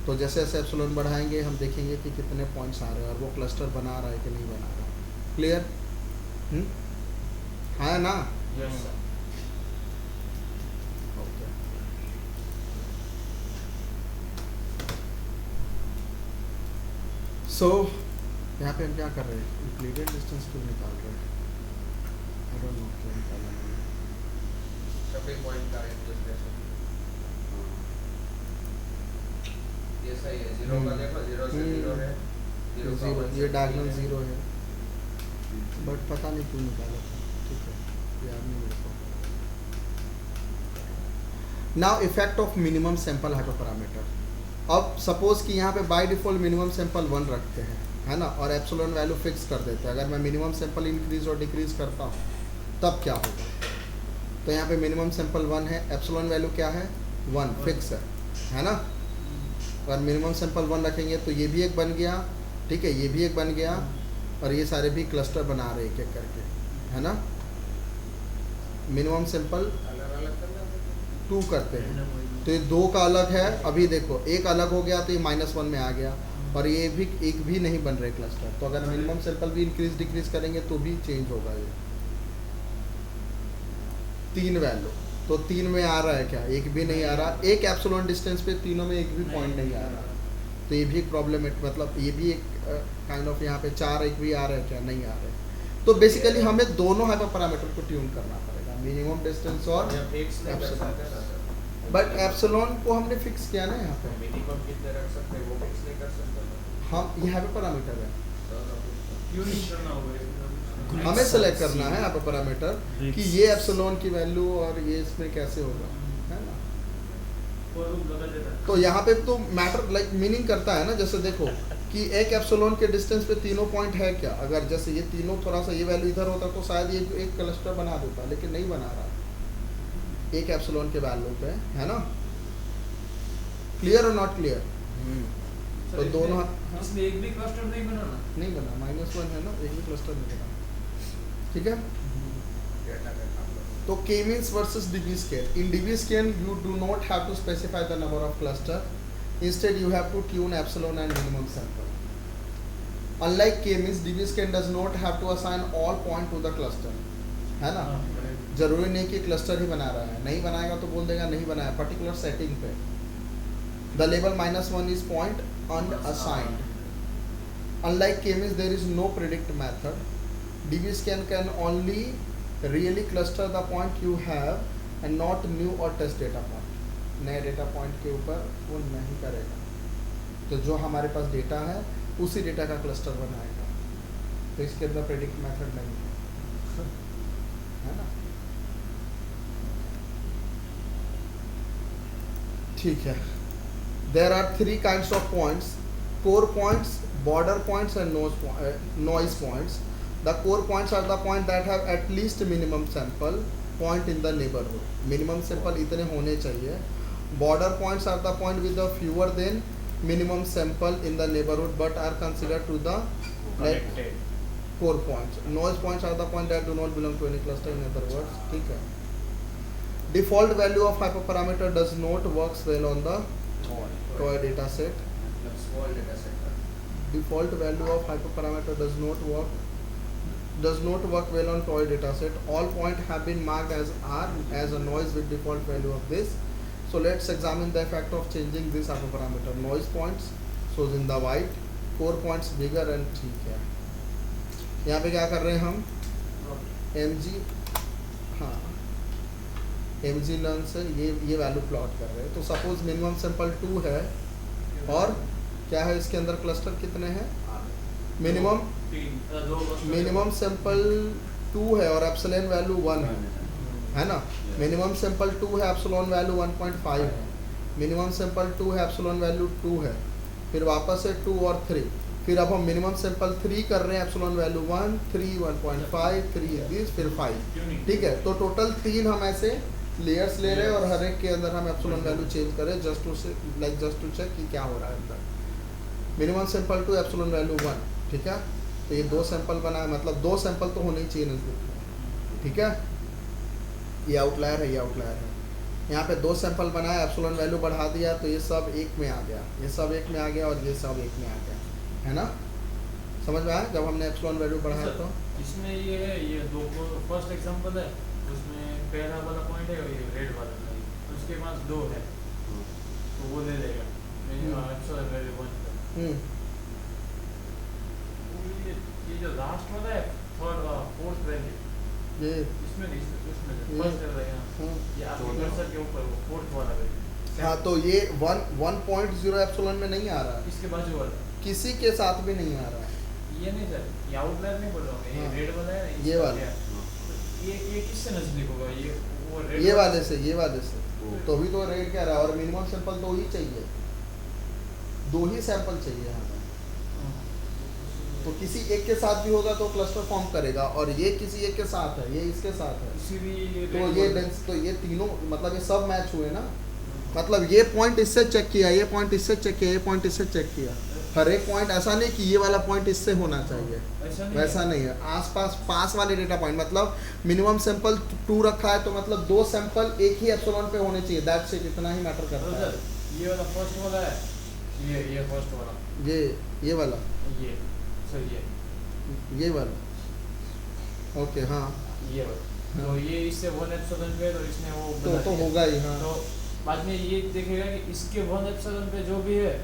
तो जैसे जैसे एप्सिलॉन बढ़ाएंगे हम देखेंगे कि कितने पॉइंट्स आ रहे हैं और वो क्लस्टर बना रहा है कि नहीं बना रहा। क्लियर है ना। Yes sir. ओके, सो यहाँ पे हम क्या कर रहे हैं, यूक्लिडियन डिस्टेंस क्यों निकाल रहे हैं, आई डोंट नो क्यों निकाला मैंने। सभी पॉइंट का इंटरसेक्शन ये सही है। जीरो का देखो, जीरो से जीरो है, जीरो का जीरो, वन से ये तीन डायगोनल है। जीरो है, बट पता नहीं क्यों निकाला था, ठीक है, याद नहीं मेरे को। Now effect of minimum sample hyperparameter. अब सपोज कि यहाँ पे बाय डिफॉल्ट मिनिमम सैंपल 1 रखते हैं, है ना, और एप्सिलॉन वैल्यू फिक्स कर देते हैं। अगर मैं मिनिमम सैंपल इंक्रीज और डिक्रीज करता हूँ तब क्या होगा। तो यहाँ पे मिनिमम सैंपल 1 है, एप्सिलॉन वैल्यू क्या है 1 फिक्स है ना। और मिनिमम सैंपल 1 रखेंगे तो ये भी एक बन गया, ठीक है, ये भी एक बन गया, और ये सारे भी क्लस्टर बना रहे एक एक करके, है ना। मिनिमम सैंपल अलग अलग करना है। 2 करते हैं तो ये 2 का अलग है। अभी देखो एक अलग हो गया तो ये -1 में आ गया, और ये भी एक भी नहीं बन रहे क्लस्टर। तो अगर मिनिमम सैंपल भी इंक्रीज डिक्रीज करेंगे तो भी चेंज होगा ये 3 वैल्यू। तो 3 में आ रहा है क्या, एक भी नहीं आ रहा। एक एप्सिलॉन डिस्टेंस पे तीनों में एक भी पॉइंट नहीं आ रहा, तो ये भी एक प्रॉब्लम है, मतलब ये भी एक काइंड ऑफ यहाँ पे 4 एक भी आ रहे हैं क्या, नहीं आ रहे। तो बेसिकली हमें दोनों हाइपर पैरामीटर को ट्यून करना पड़ेगा, मिनिमम डिस्टेंस और या फिक्स नहीं कर एप्सिलॉन। सकते ना सर। बट एप्सिलॉन को हमने फिक्स किया ना यहाँ पे, मिनिमम कितने रख सकते हैं वो फिक्स नहीं कर सकते ना। हम ये हाइपर पैरामीटर है, क्यों नहीं करना होगा। हमें सेलेक्ट करना है हाइपर पैरामीटर कि ये एप्सिलॉन की वैल्यू और ये इसमें कैसे होगा, है ना। तो यहाँ पे तो मैटर लाइक मीनिंग करता है ना। जैसे देखो कि एक एप्सिलॉन के डिस्टेंस पे तीनों पॉइंट है क्या, अगर जैसे ये तीनों थोड़ा सा ये वैल्यू इधर होता तो शायद ये एक क्लस्टर बना देता, लेकिन नहीं बना रहा एक एप्सिलॉन के वैल्यू पे, है ना। क्लियर और नॉट क्लियर। तो दोनों इसमें एक भी क्लस्टर नहीं बनाना। नहीं बना, -1 है ना, एक भी क्लस्टर नहीं बना, ठीक है। डेटा का काम करो। तो K means versus dB scale. In dB scale, you do not have to specify the number of cluster. Instead, you have to tune epsilon and minimum sample. Unlike K means, dB scale does not have to assign all point to the cluster. है ना, जरूरी नहीं कि क्लस्टर ही बना रहा है, नहीं बनाएगा तो बोल देगा नहीं बनाया पर्टिकुलर सेटिंग पे। The label -1 is point unassigned. Unlike K means, there is no predict method. dB scan can only really cluster the point you have and not new or test data point. नए डेटा पॉइंट के ऊपर वो नहीं करेगा, तो जो हमारे पास डेटा है उसी डेटा का क्लस्टर बनाएगा। तो इसके अंदर प्रेडिक्ट मेथड नहीं है ना। ठीक है। There are 3 kinds of points: core points, border points and noise points. The core points are the point that have at least minimum sample point in the neighborhood. Minimum sample इतने होने चाहिए. Border points are the point with the fewer than minimum sample in the neighborhood but are considered to the connected. core points. Noise points are the point that do not belong to any cluster. In other words, ठीक है. Default value of hyperparameter does not works well on the toy data set मतलब स्मॉल डेटा सेट का default value of hyperparameter does not work well on toy dataset. All points have been marked as R as a noise with default value of this. So let's examine the effect of changing this hyperparameter. Noise points shows in the white, core points bigger and ठीक है. यहाँ पे क्या कर रहे हैं हम mg हाँ mg learn से ये वैल्यू प्लॉट कर रहे हैं. तो सपोज मिनिमम सैंपल 2 है और क्या है इसके अंदर क्लस्टर कितने हैं मिनिमम सैंपल 2 है और एप्सिलॉन वैल्यू 1 है ना. मिनिमम सैंपल 2 है एप्सिलॉन वैल्यू 1.5 है. मिनिमम सैंपल 2 है एप्सिलॉन वैल्यू 2 है. फिर वापस से 2 और 3. फिर अब हम मिनिमम सैंपल 3 कर रहे हैं एप्सिलॉन वैल्यू 1 3 1.5 3 this फिर 5. ठीक है तो टोटल 3 हम ऐसे लेयर्स ले रहे हैं और हर एक के अंदर हम एप्सिलॉन वैल्यू चेंज करें जस्ट टू चेक कि क्या हो रहा है अंदर. Minimum sample 2 epsilon value 1. ठीक है तो ये 2 सैंपल बनाए मतलब 2 सैंपल तो होने ही चाहिए नजदीक में. ठीक है ये आउटलायर है ये आउटलायर है. यहाँ पे 2 सैंपल बनाया एप्सिलॉन वैल्यू बढ़ा दिया तो ये सब एक में आ गया ये सब एक में आ गया और ये सब एक में आ गया है ना. समझ में आया जब हमने एप्सिलॉन वैल्यू बढ़ाया तो इसमें ये है ये दो फर्स्ट एग्जांपल है उसमें पहला वाला पॉइंट है और ये रेड वाला है उसके पास 2 है तो वो ले लेगा एप्सिलॉन वैल्यू 1 पे. ये जो लास्ट वाला है थर्ड फोर्थ वैल्यू ये इसमें फर्स्ट है यहाँ ये आपके कर्सर के ऊपर वो फोर्थ वाला वैल्यू. हाँ तो ये 1.0 एप्सिलॉन में नहीं आ रहा है इसके बाजू वाला किसी के साथ भी नहीं आ रहा है. ये नहीं सर ये आउटलायर नहीं बोल रहा हूँ ये रेड वाला है ये वाला ये किससे नजदीक होगा ये वो रेड ये वाले से तो भी तो रेट क्या रहा है और मिनिमम सैंपल 2 ही चाहिए 2 ही सैंपल चाहिए यहाँ पर. तो किसी एक के साथ भी होगा तो क्लस्टर फॉर्म करेगा और ये किसी एक के साथ है ये इसके साथ है इसीलिए तो ये तीनों मतलब ये सब मैच हुए ना. मतलब ये पॉइंट इससे चेक किया ये पॉइंट इससे चेक किया ये पॉइंट इससे चेक किया. हर एक पॉइंट ऐसा नहीं कि ये वाला पॉइंट इससे होना चाहिए वैसा नहीं है. आसपास पास वाले डेटा पॉइंट मतलब मिनिमम सैंपल 2 रखा है तो मतलब 2 सैंपल एक ही एप्सिलॉन पे होने चाहिए. दैट्स इट इतना ही मैटर करता है. ये वाला फर्स्ट वाला है ये फर्स्ट वाला ये वाला ये सर ये वाला ओके हाँ ये वाला तो ये इससे 1 एप्सिलॉन पे तो इसने वो तो होगा ही हाँ. तो बाद में ये देखेगा कि इसके 1 एप्सिलॉन पे जो भी है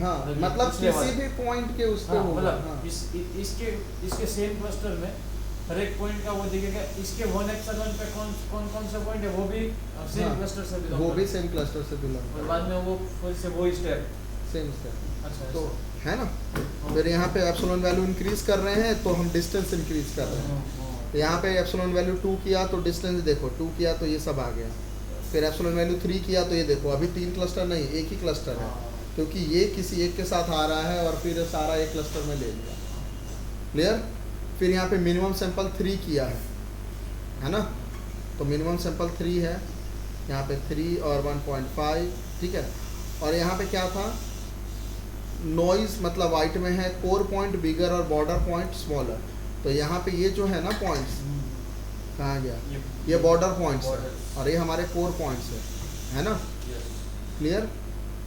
हाँ मतलब किसी भी पॉइंट के उस पे होगा. मतलब इसके सेम क्लस्टर में हर एक पॉइंट का वो दिखेगा इसके 1 एप्सिलॉन पे कौन सा पॉइंट है वो भी सेम क्लस्टर से बिलोंग वो भी सेम क्लस्टर से बिलोंग और बाद में वो फिर से वो स्टेप सेम स्टेप. अच्छा तो है ना फिर यहाँ पे एप्सिलॉन वैल्यू इंक्रीज कर रहे हैं तो हम डिस्टेंस इंक्रीज कर रहे हैं. तो यहाँ पे एप्सिलॉन वैल्यू 2 किया तो डिस्टेंस देखो 2 किया तो ये सब आ गया. फिर एप्सिलॉन वैल्यू 3 किया तो ये देखो अभी 3 क्लस्टर नहीं एक ही क्लस्टर है क्योंकि ये किसी एक के साथ आ रहा है और फिर सारा एक क्लस्टर में ले लिया. क्लियर. फिर यहाँ पे मिनिमम सैंपल 3 किया है ना तो मिनिमम सैंपल 3 है यहाँ पे 3 और 1.5 ठीक है. और यहाँ पे क्या था नॉइज मतलब वाइट में है कोर पॉइंट बिगर और बॉर्डर पॉइंट स्मॉलर. तो यहाँ पे ये जो है ना पॉइंट्स कहाँ गया ये बॉर्डर पॉइंट्स है और ये हमारे कोर पॉइंट्स है ना. क्लियर.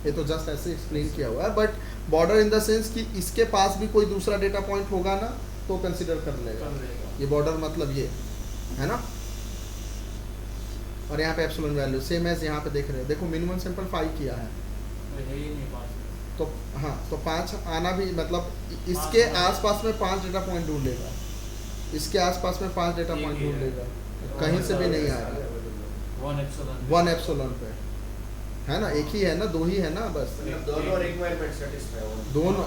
ये तो जस्ट ऐसे एक्सप्लेन किया हुआ है but border in the sense कि इसके पास भी कोई दूसरा डेटा पॉइंट होगा ना तो कंसीडर कर लेगा. ये बॉर्डर मतलब ये है ना. और यहाँ पे एप्सिलॉन वैल्यू सेम एज यहाँ पे देख रहे हैं देखो मिनिमम सैंपल 5 किया है तो हाँ तो 5 आना भी मतलब इसके आसपास में 5 डेटा पॉइंट ढूंढेगा इसके आसपास में 5 डेटा पॉइंट ढूंढेगा कहीं से भी नहीं आएगा 1 एप्सिलॉन पे है ना. एक ही है ना 2 ही है ना बस दोनों रिक्वायरमेंट सेटिस्फाई हो दोनों.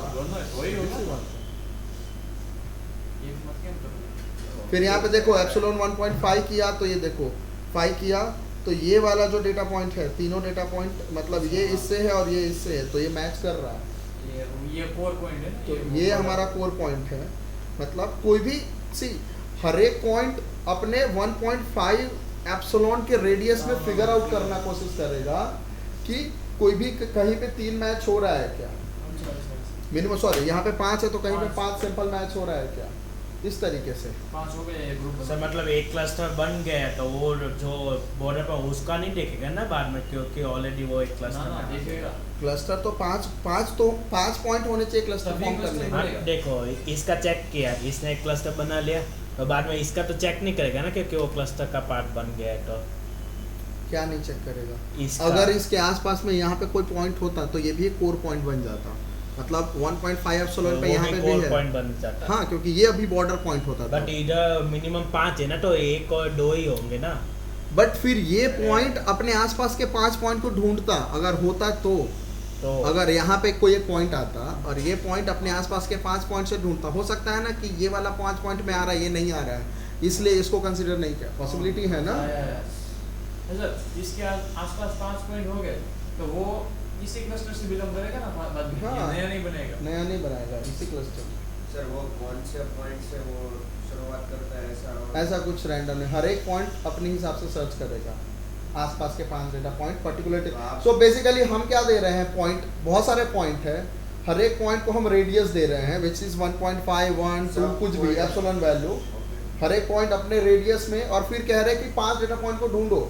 फिर यहाँ पे देखो एप्सिलॉन 1.5 किया तो ये देखो 5 किया तो ये वाला जो डेटा पॉइंट है तीनों डेटा पॉइंट मतलब ये इससे है और ये इससे है तो ये मैच कर रहा है. ये कोर पॉइंट है तो ये हमारा कोर पॉइंट है. मतलब कोई भी सी हर एक पॉइंट अपने 1.5 एप्सिलॉन के रेडियस में फिगर आउट करना कोशिश करेगा कि कोई भी कहीं पे 3 मैच हो रहा है क्या. मिनिमम सॉरी यहाँ पे 5 है तो कहीं पे 5 सैंपल मैच हो रहा है क्या. इस तरीके से। 5 हो गए, एक ग्रुप सर मतलब एक क्लस्टर बन गया तो वो जो बॉर्डर पर उसका नहीं देखेगा ना बाद में, क्योंकि ऑलरेडी वो एक ना क्लस्टर ना देखेगा। क्लस्टर तो पांच पॉइंट होने चाहिए क्लस्टर तभी फॉर्म cluster करने हाँ, के। बनेगा। देखो इसका चेक किया, इसने एक क्लस्टर बना लिया तो बाद में इसका तो चेक नहीं करेगा ना क्योंकि वो क्लस्टर का पार्ट बन गया है। तो क्या नहीं चेक करेगा? इसका अगर इसके आसपास में यहाँ पे कोई पॉइंट होता तो ये भी एक कोर पॉइंट बन जाता, मतलब 1.5 एप्सिलॉन पे यहाँ पे भी है। पॉइंट बन जाता है। हाँ, क्योंकि ये अभी बॉर्डर पॉइंट होता था। बट इधर मिनिमम 5 है ना, तो 1 और 2 ही होंगे ना। बट फिर ये पॉइंट अपने आसपास के 5 पॉइंट को ढूंढता अगर होता तो अगर यहाँ पे कोई एक पॉइंट आता और ये पॉइंट अपने आसपास के 5 पॉइंट से ढूंढता, हो सकता है ना कि ये वाला 5 पॉइंट में आ रहा है, ये नहीं आ रहा है, इसलिए इसको कंसीडर नहीं किया। पॉसिबिलिटी है ना? सर इसके आसपास 5 पॉइंट हो गए तो वो इसी क्लस्टर से बिलोंग करेगा ना बाद में। हाँ। ये नया नहीं बनेगा। नया नहीं बनाएगा इसी क्लस्टर। सर वो कौन से पॉइंट से वो शुरुआत करता है ऐसा? ऐसा कुछ रैंडम है, हर एक पॉइंट अपने हिसाब से सर्च करेगा आसपास के 5 data point particular. So basically हम क्या दे रहे हैं, पॉइंट बहुत सारे पॉइंट है, हर एक पॉइंट को हम रेडियस दे रहे हैं विच इज 1.5 1 2 कुछ भी एप्सिलॉन वैल्यू, हर एक पॉइंट अपने रेडियस में, और फिर कह रहे हैं कि 5 डेटा पॉइंट को ढूंढो।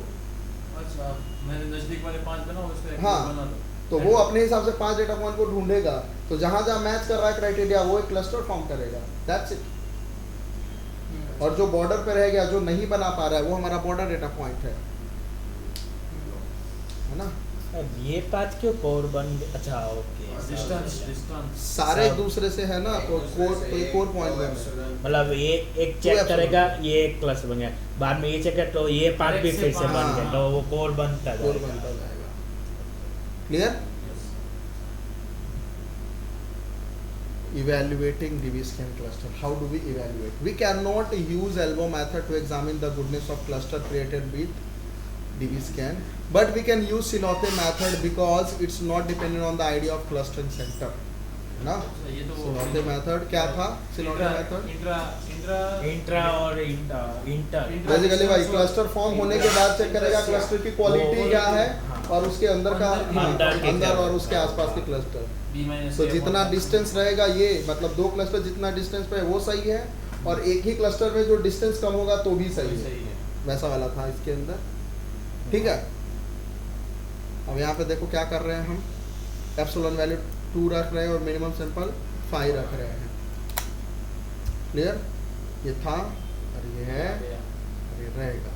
अच्छा मैंने नजदीक वाले 5 बनाओ, उसका एक हाँ, बना दो। तो वो अपने हिसाब से 5 डेटा पॉइंट को ढूंढेगा, तो जहां जहां मैच कर रहा है क्राइटेरिया वो एक क्लस्टर फॉर्म करेगा, दैट्स इट। और जो बॉर्डर पे रह गया, जो नहीं बना पा रहा है, वो हमारा बॉर्डर डेटा पॉइंट है ना? अब ये 5 क्यों कोर बन गया? अच्छा ओके, डिस्टेंस सारे सब- दूसरे से है ना, तो कोर पॉइंट बने। मतलब ये एक चेक Two करेगा, ये एक क्लस्टर बन गया, बाद में ये चेक करे तो ये पार्ट भी एक से फिर से बन पाँच। गया, तो वो कोर बनता कोर जाएगा। बनता जाएगा। Clear? Evaluating DB-scan cluster. How do we evaluate? We cannot use ELBO method to examine the goodness of cluster created with DB-scan, but we can use Silote method because it's not dependent on the idea of clustering center. ना? ये तो Silote method क्या था? Silote method इंट्रा और इंटर बेसिकली भाई क्लस्टर फॉर्म होने के बाद चेक करेगा क्लस्टर की क्वालिटी क्या है, और उसके अंदर का अंदर और उसके आसपास के क्लस्टर। तो जितना डिस्टेंस रहेगा, ये मतलब 2 क्लस्टर जितना डिस्टेंस पे है वो सही है, और एक ही क्लस्टर में जो डिस्टेंस कम होगा तो भी सही है, वैसा वाला था इसके अंदर। ठीक है, अब यहाँ पे देखो क्या कर रहे हैं हम, एप्सिलॉन वैल्यू 2 रख रहे हैं और मिनिमम सैंपल 5 रख रहे हैं। क्लियर? ये था और ये है और ये रहेगा,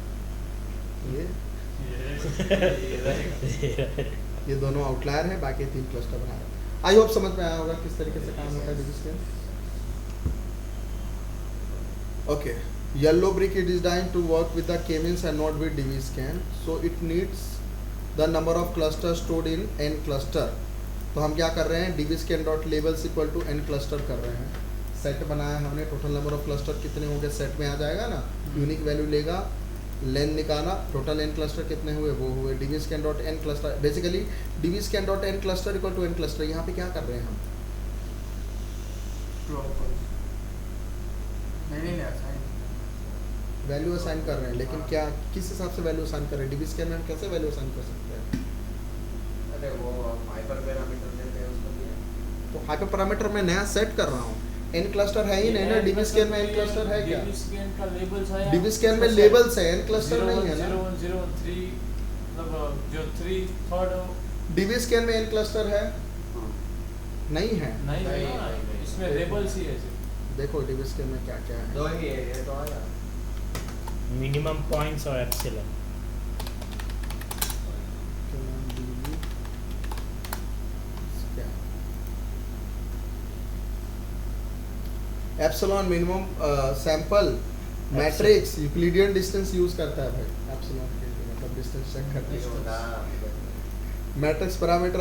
ये दोनों आउटलायर है, बाकी 3 क्लस्टर बना रहे हैं। आई होप समझ में आया होगा किस तरीके से काम होता है DB-scan। Okay, yellow brick it is designed to work with the K-मींस and not with DB-scan, so it needs the number of cluster stored in n cluster. तो हम क्या कर रहे हैं, DB-scan dot labels equal to n cluster कर रहे हैं। सेट बनाया हमने, टोटल नंबर ऑफ क्लस्टर कितने होंगे सेट में आ जाएगा ना, यूनिक वैल्यू लेगा, लेन निकाला, टोटल n क्लस्टर कितने हुए वो हुए, DB-scan dot n cluster, basically DB-scan dot n cluster equal to n cluster. यहाँ पे क्या कर रहे हैं हम, वैल्यू असाइन कर रहे हैं, लेकिन क्या किस हिसाब से वैल्यू असाइन कर रहे हैं, DB-scan में हम कैसे वैल्यू असाइन कर सकते हैं? अरे वो हाइपर पैरामीटर देते हैं उसको भी। तो हाइपर पैरामीटर में नया सेट कर रहा हूँ, n क्लस्टर है ही नहीं ना, DB-scan में n क्लस्टर है क्या? DB-scan का लेबल्स आया, DB-scan में लेबल्स है, n क्लस्टर नहीं है ना। 0103 मतलब जो 3 थर्ड DB-scan में n क्लस्टर है नहीं है? नहीं नहीं, है ना, नहीं, इसमें लेबल्स ही है सिर्फ। देखो DB-scan में क्या क्या है। 2 ही है, ये तो आया। मिनिमम पॉइंट्स और epsilon. Epsilon minimum sample matrix Euclidean distance use करता है भाई एप्सिलॉन के लिए, मतलब डिस्टेंस चेक करने के लिए। मैट्रिक्स पैरामीटर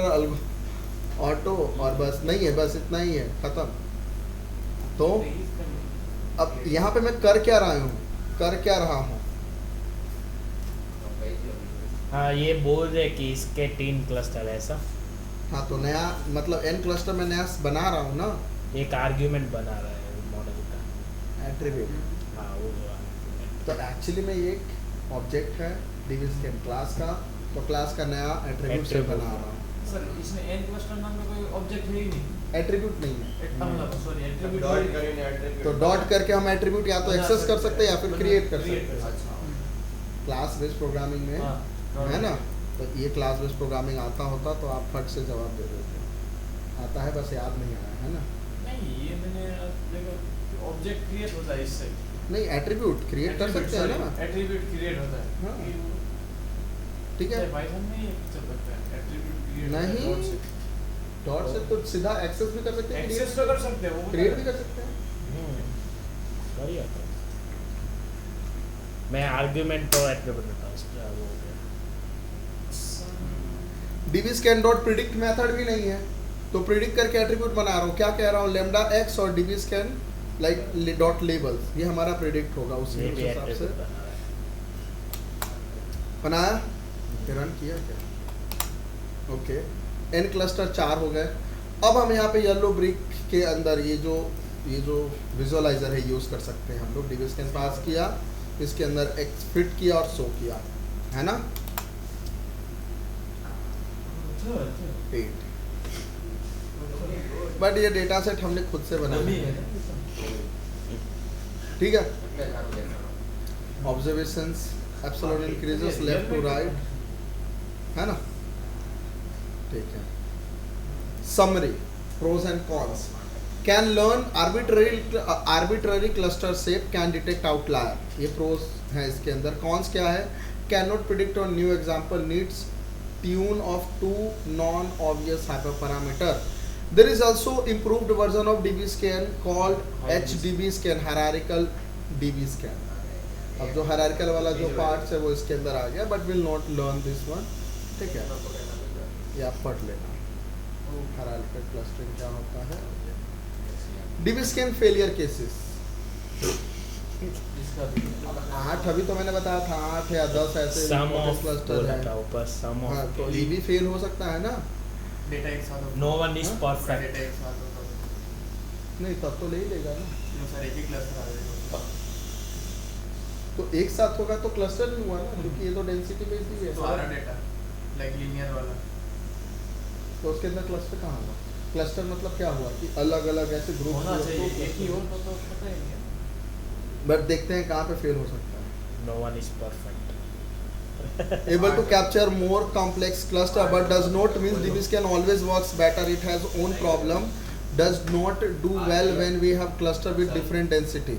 ऑटो और बस नहीं है, बस इतना ही है, खत्म। तो अब यहाँ पे मैं कर क्या रहा हूँ, हाँ ये बोल रहे कि इसके 3 क्लस्टर है ऐसा। हाँ तो नया मतलब n क्लस्टर में नया बना रहा हूँ ना, एक आर्ग्यूमेंट बना रहा है मॉडल का। एट्रीब्यूट। हाँ वो argument। तो एक्चुअली में ये एक ऑब्जेक्ट है DB-scan क्लास का, तो क्लास का नया एट्रीब्यूट से Attribute। बना रहा हूँ। सर इसमें n क्लस्टर नाम का कोई ऑब्जेक्ट है ही नहीं। एट्रीब्यूट नहीं है। सॉरी एट्रीब्यूट डॉट करेंगे attribute। तो डॉट करके हम एट्रीब्यूट या तो एक्सेस कर सकते हैं या फिर क्रिएट कर सकते हैं। अच्छा क्लास बेस्ड प्रोग्रामिंग में है ना, तो ये क्लास बेस्ड प्रोग्रामिंग आता होता तो आप फट से जवाब दे देते। आता है बस याद नहीं आया है ना। नहीं ये मैंने देखो ऑब्जेक्ट क्रिएट होता है इससे। नहीं एट्रीब्यूट क्रिएट कर सकते हैं ना। एट्रीब्यूट क्रिएट होता है। हाँ। ठीक है। पाइथन में ये चल सकता है एट्रीब्यूट क्रिएट नहीं डॉट से तो सीधा एक्सेस भी कर सकते हैं, एक्सेस तो कर सकते हैं वो क्रिएट भी कर सकते हैं। बढ़िया था। मैं आर्गुमेंट तो एट्रीब्यूट देता हूँ उसका वो हो गया। dbscan डॉट प्रिडिक्ट मेथड भी नहीं है, तो प्रिडिक्ट करके एट्रीब्यूट बना रहा हूँ। क्या कह रहा हूँ, लेमडा x और dbscan लाइक डॉट लेबल्स, ये हमारा प्रिडिक्ट होगा उसी ये भी हिसाब से एट्रीब्यूट बना रहा है। बनाया फिर रन किया क्या। ओके n क्लस्टर 4 हो गए। अब हम यहाँ पे येलो ब्रिक के अंदर ये जो विजुअलाइजर है यूज कर सकते हैं हम लोग। dbscan पास किया, इसके अंदर x फिट किया और शो किया, है ना 8। बट ये डेटा सेट हमने खुद से बनाया है, ठीक है। Observations absolute increases left to right, है ना, ठीक है। Summary pros and cons, can learn arbitrary cluster shape, can detect outlier, ये प्रोज है इसके अंदर। कॉन्स क्या है, can not predict on new example, needs tune of 2 non obvious hyperparameter. There is also improved version of dbscan called HDBscan, hierarchical dbscan। अब जो hierarchical वाला जो पार्ट्स है वो इसके अंदर आ गया, but will not learn this one, ठीक है, ये आप पढ़ लेना hierarchical clustering क्या होता है। dbscan failure cases 8, अभी तो मैंने बताया था 8 या 10 ऐसे सम ऑफ क्लस्टर है। ऊपर सम हाँ, ऑफ तो ये भी फेल हो सकता है ना। डेटा एक साथ होता नो वन इज हाँ? परफेक्ट। डेटा एक साथ होता नहीं तब तो ले ही लेगा ना। सर एक ही क्लस्टर आ जाएगा तो एक साथ होगा तो क्लस्टर नहीं हुआ ना, क्योंकि ये तो डेंसिटी बेस्ड ही है सारा डेटा लाइक लीनियर वाला। तो उसके अंदर क्लस्टर कहाँ हुआ। क्लस्टर मतलब क्या हुआ कि अलग अलग ऐसे ग्रुप होना चाहिए एक ही हो तो पता ही नहीं। बट देखते हैं कहाँ पे फेल हो सकता है। No one is perfect. Able to capture more complex cluster, but does not mean dbscan always works better. It has own problem. Does not do well when we have cluster with different density.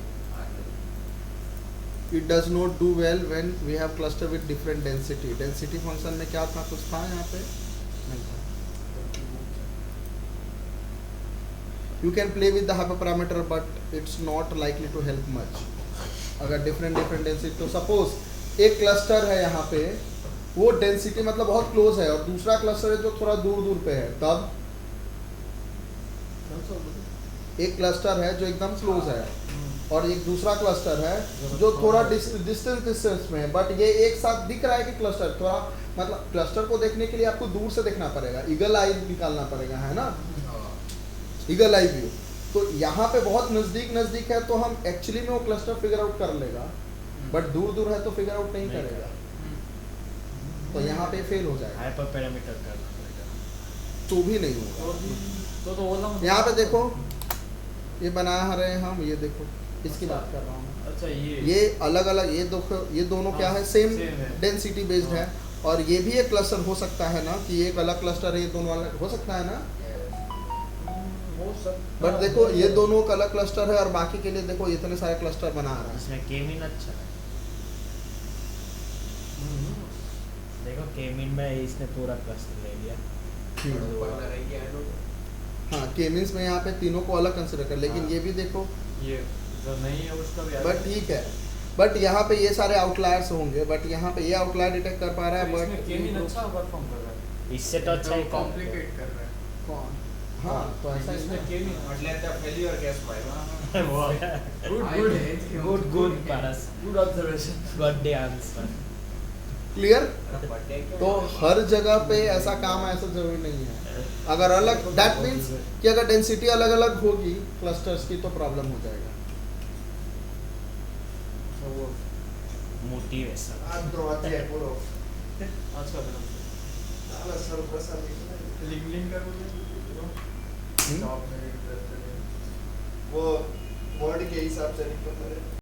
It does not do well when we have cluster with different density. Density function में क्या था, कुछ था यहाँ पे नहीं था। You can play with the hyperparameter, but it's not likely to help much. अगर different density, तो suppose एक क्लस्टर है यहाँ पे, वो डेंसिटी मतलब बहुत क्लोज है, और दूसरा क्लस्टर है जो थोड़ा दूर दूर पे है, तब एक क्लस्टर है जो एकदम क्लोज है और एक दूसरा क्लस्टर है जो थोड़ा डिस्टेंस में है, बट ये एक साथ दिख रहा है कि क्लस्टर थोड़ा, मतलब क्लस्टर को देखने के लिए आपको दूर से देखना पड़ेगा, ईगल आई निकालना पड़ेगा, है ना, ईगल आई व्यू। तो यहाँ पे बहुत नजदीक है तो हम एक्चुअली में वो क्लस्टर फिगर आउट कर लेगा, बट दूर दूर है तो फिगर आउट नहीं करेगा, तो यहाँ पे फेल हो जाएगा, हाइपरपैरामीटर करना पड़ेगा। तो भी नहीं होगा। तो बोला यहाँ पे देखो ये बना रहे हैं हम, ये देखो इसकी बात कर रहा हूँ। अच्छा ये अलग अलग, ये देखो ये दोनों क्या है, सेम same है। डेंसिटी बेस्ड है, और ये भी एक क्लस्टर हो सकता है ना, कि एक अलग क्लस्टर है, ये दोनों अलग हो सकता है ना, बट देखो ये दोनों का अलग क्लस्टर है और बाकी के लिए देखो इतने सारे क्लस्टर बना रहा है। इसमें केमिन अच्छा है। देखो केमिन में इसने पूरा क्लस्टर ले लिया। हाँ केमिन्स में यहाँ पे तीनों को अलग कंसिडर कर, लेकिन ये भी देखो ये जो नहीं है उसका भी बट ठीक है, बट यहाँ पे ये सारे आउटलायर्स होंगे, बट यहाँ पे ये आउटलायर डिटेक्ट कर पा रहा है, बट केमिन अच्छा परफॉर्म कर रहा है। इससे तो अच्छा ही कॉम्प्लिकेट कर रहा है। कौन, हाँ तो ऐसा इसमें इसमें केमिन good good Paras, good observation. Got the answer. Clear. तो हर जगह पे ऐसा काम ऐसा जरूरी नहीं है, अगर अलग, दैट मीन्स कि अगर डेंसिटी अलग अलग होगी क्लस्टर्स की तो प्रॉब्लम हो जाएगा। मोटिवेशन। आज का लिंक कर बोलिए। टॉप में भी cluster है। वो वर्ड के हिसाब से नहीं पता है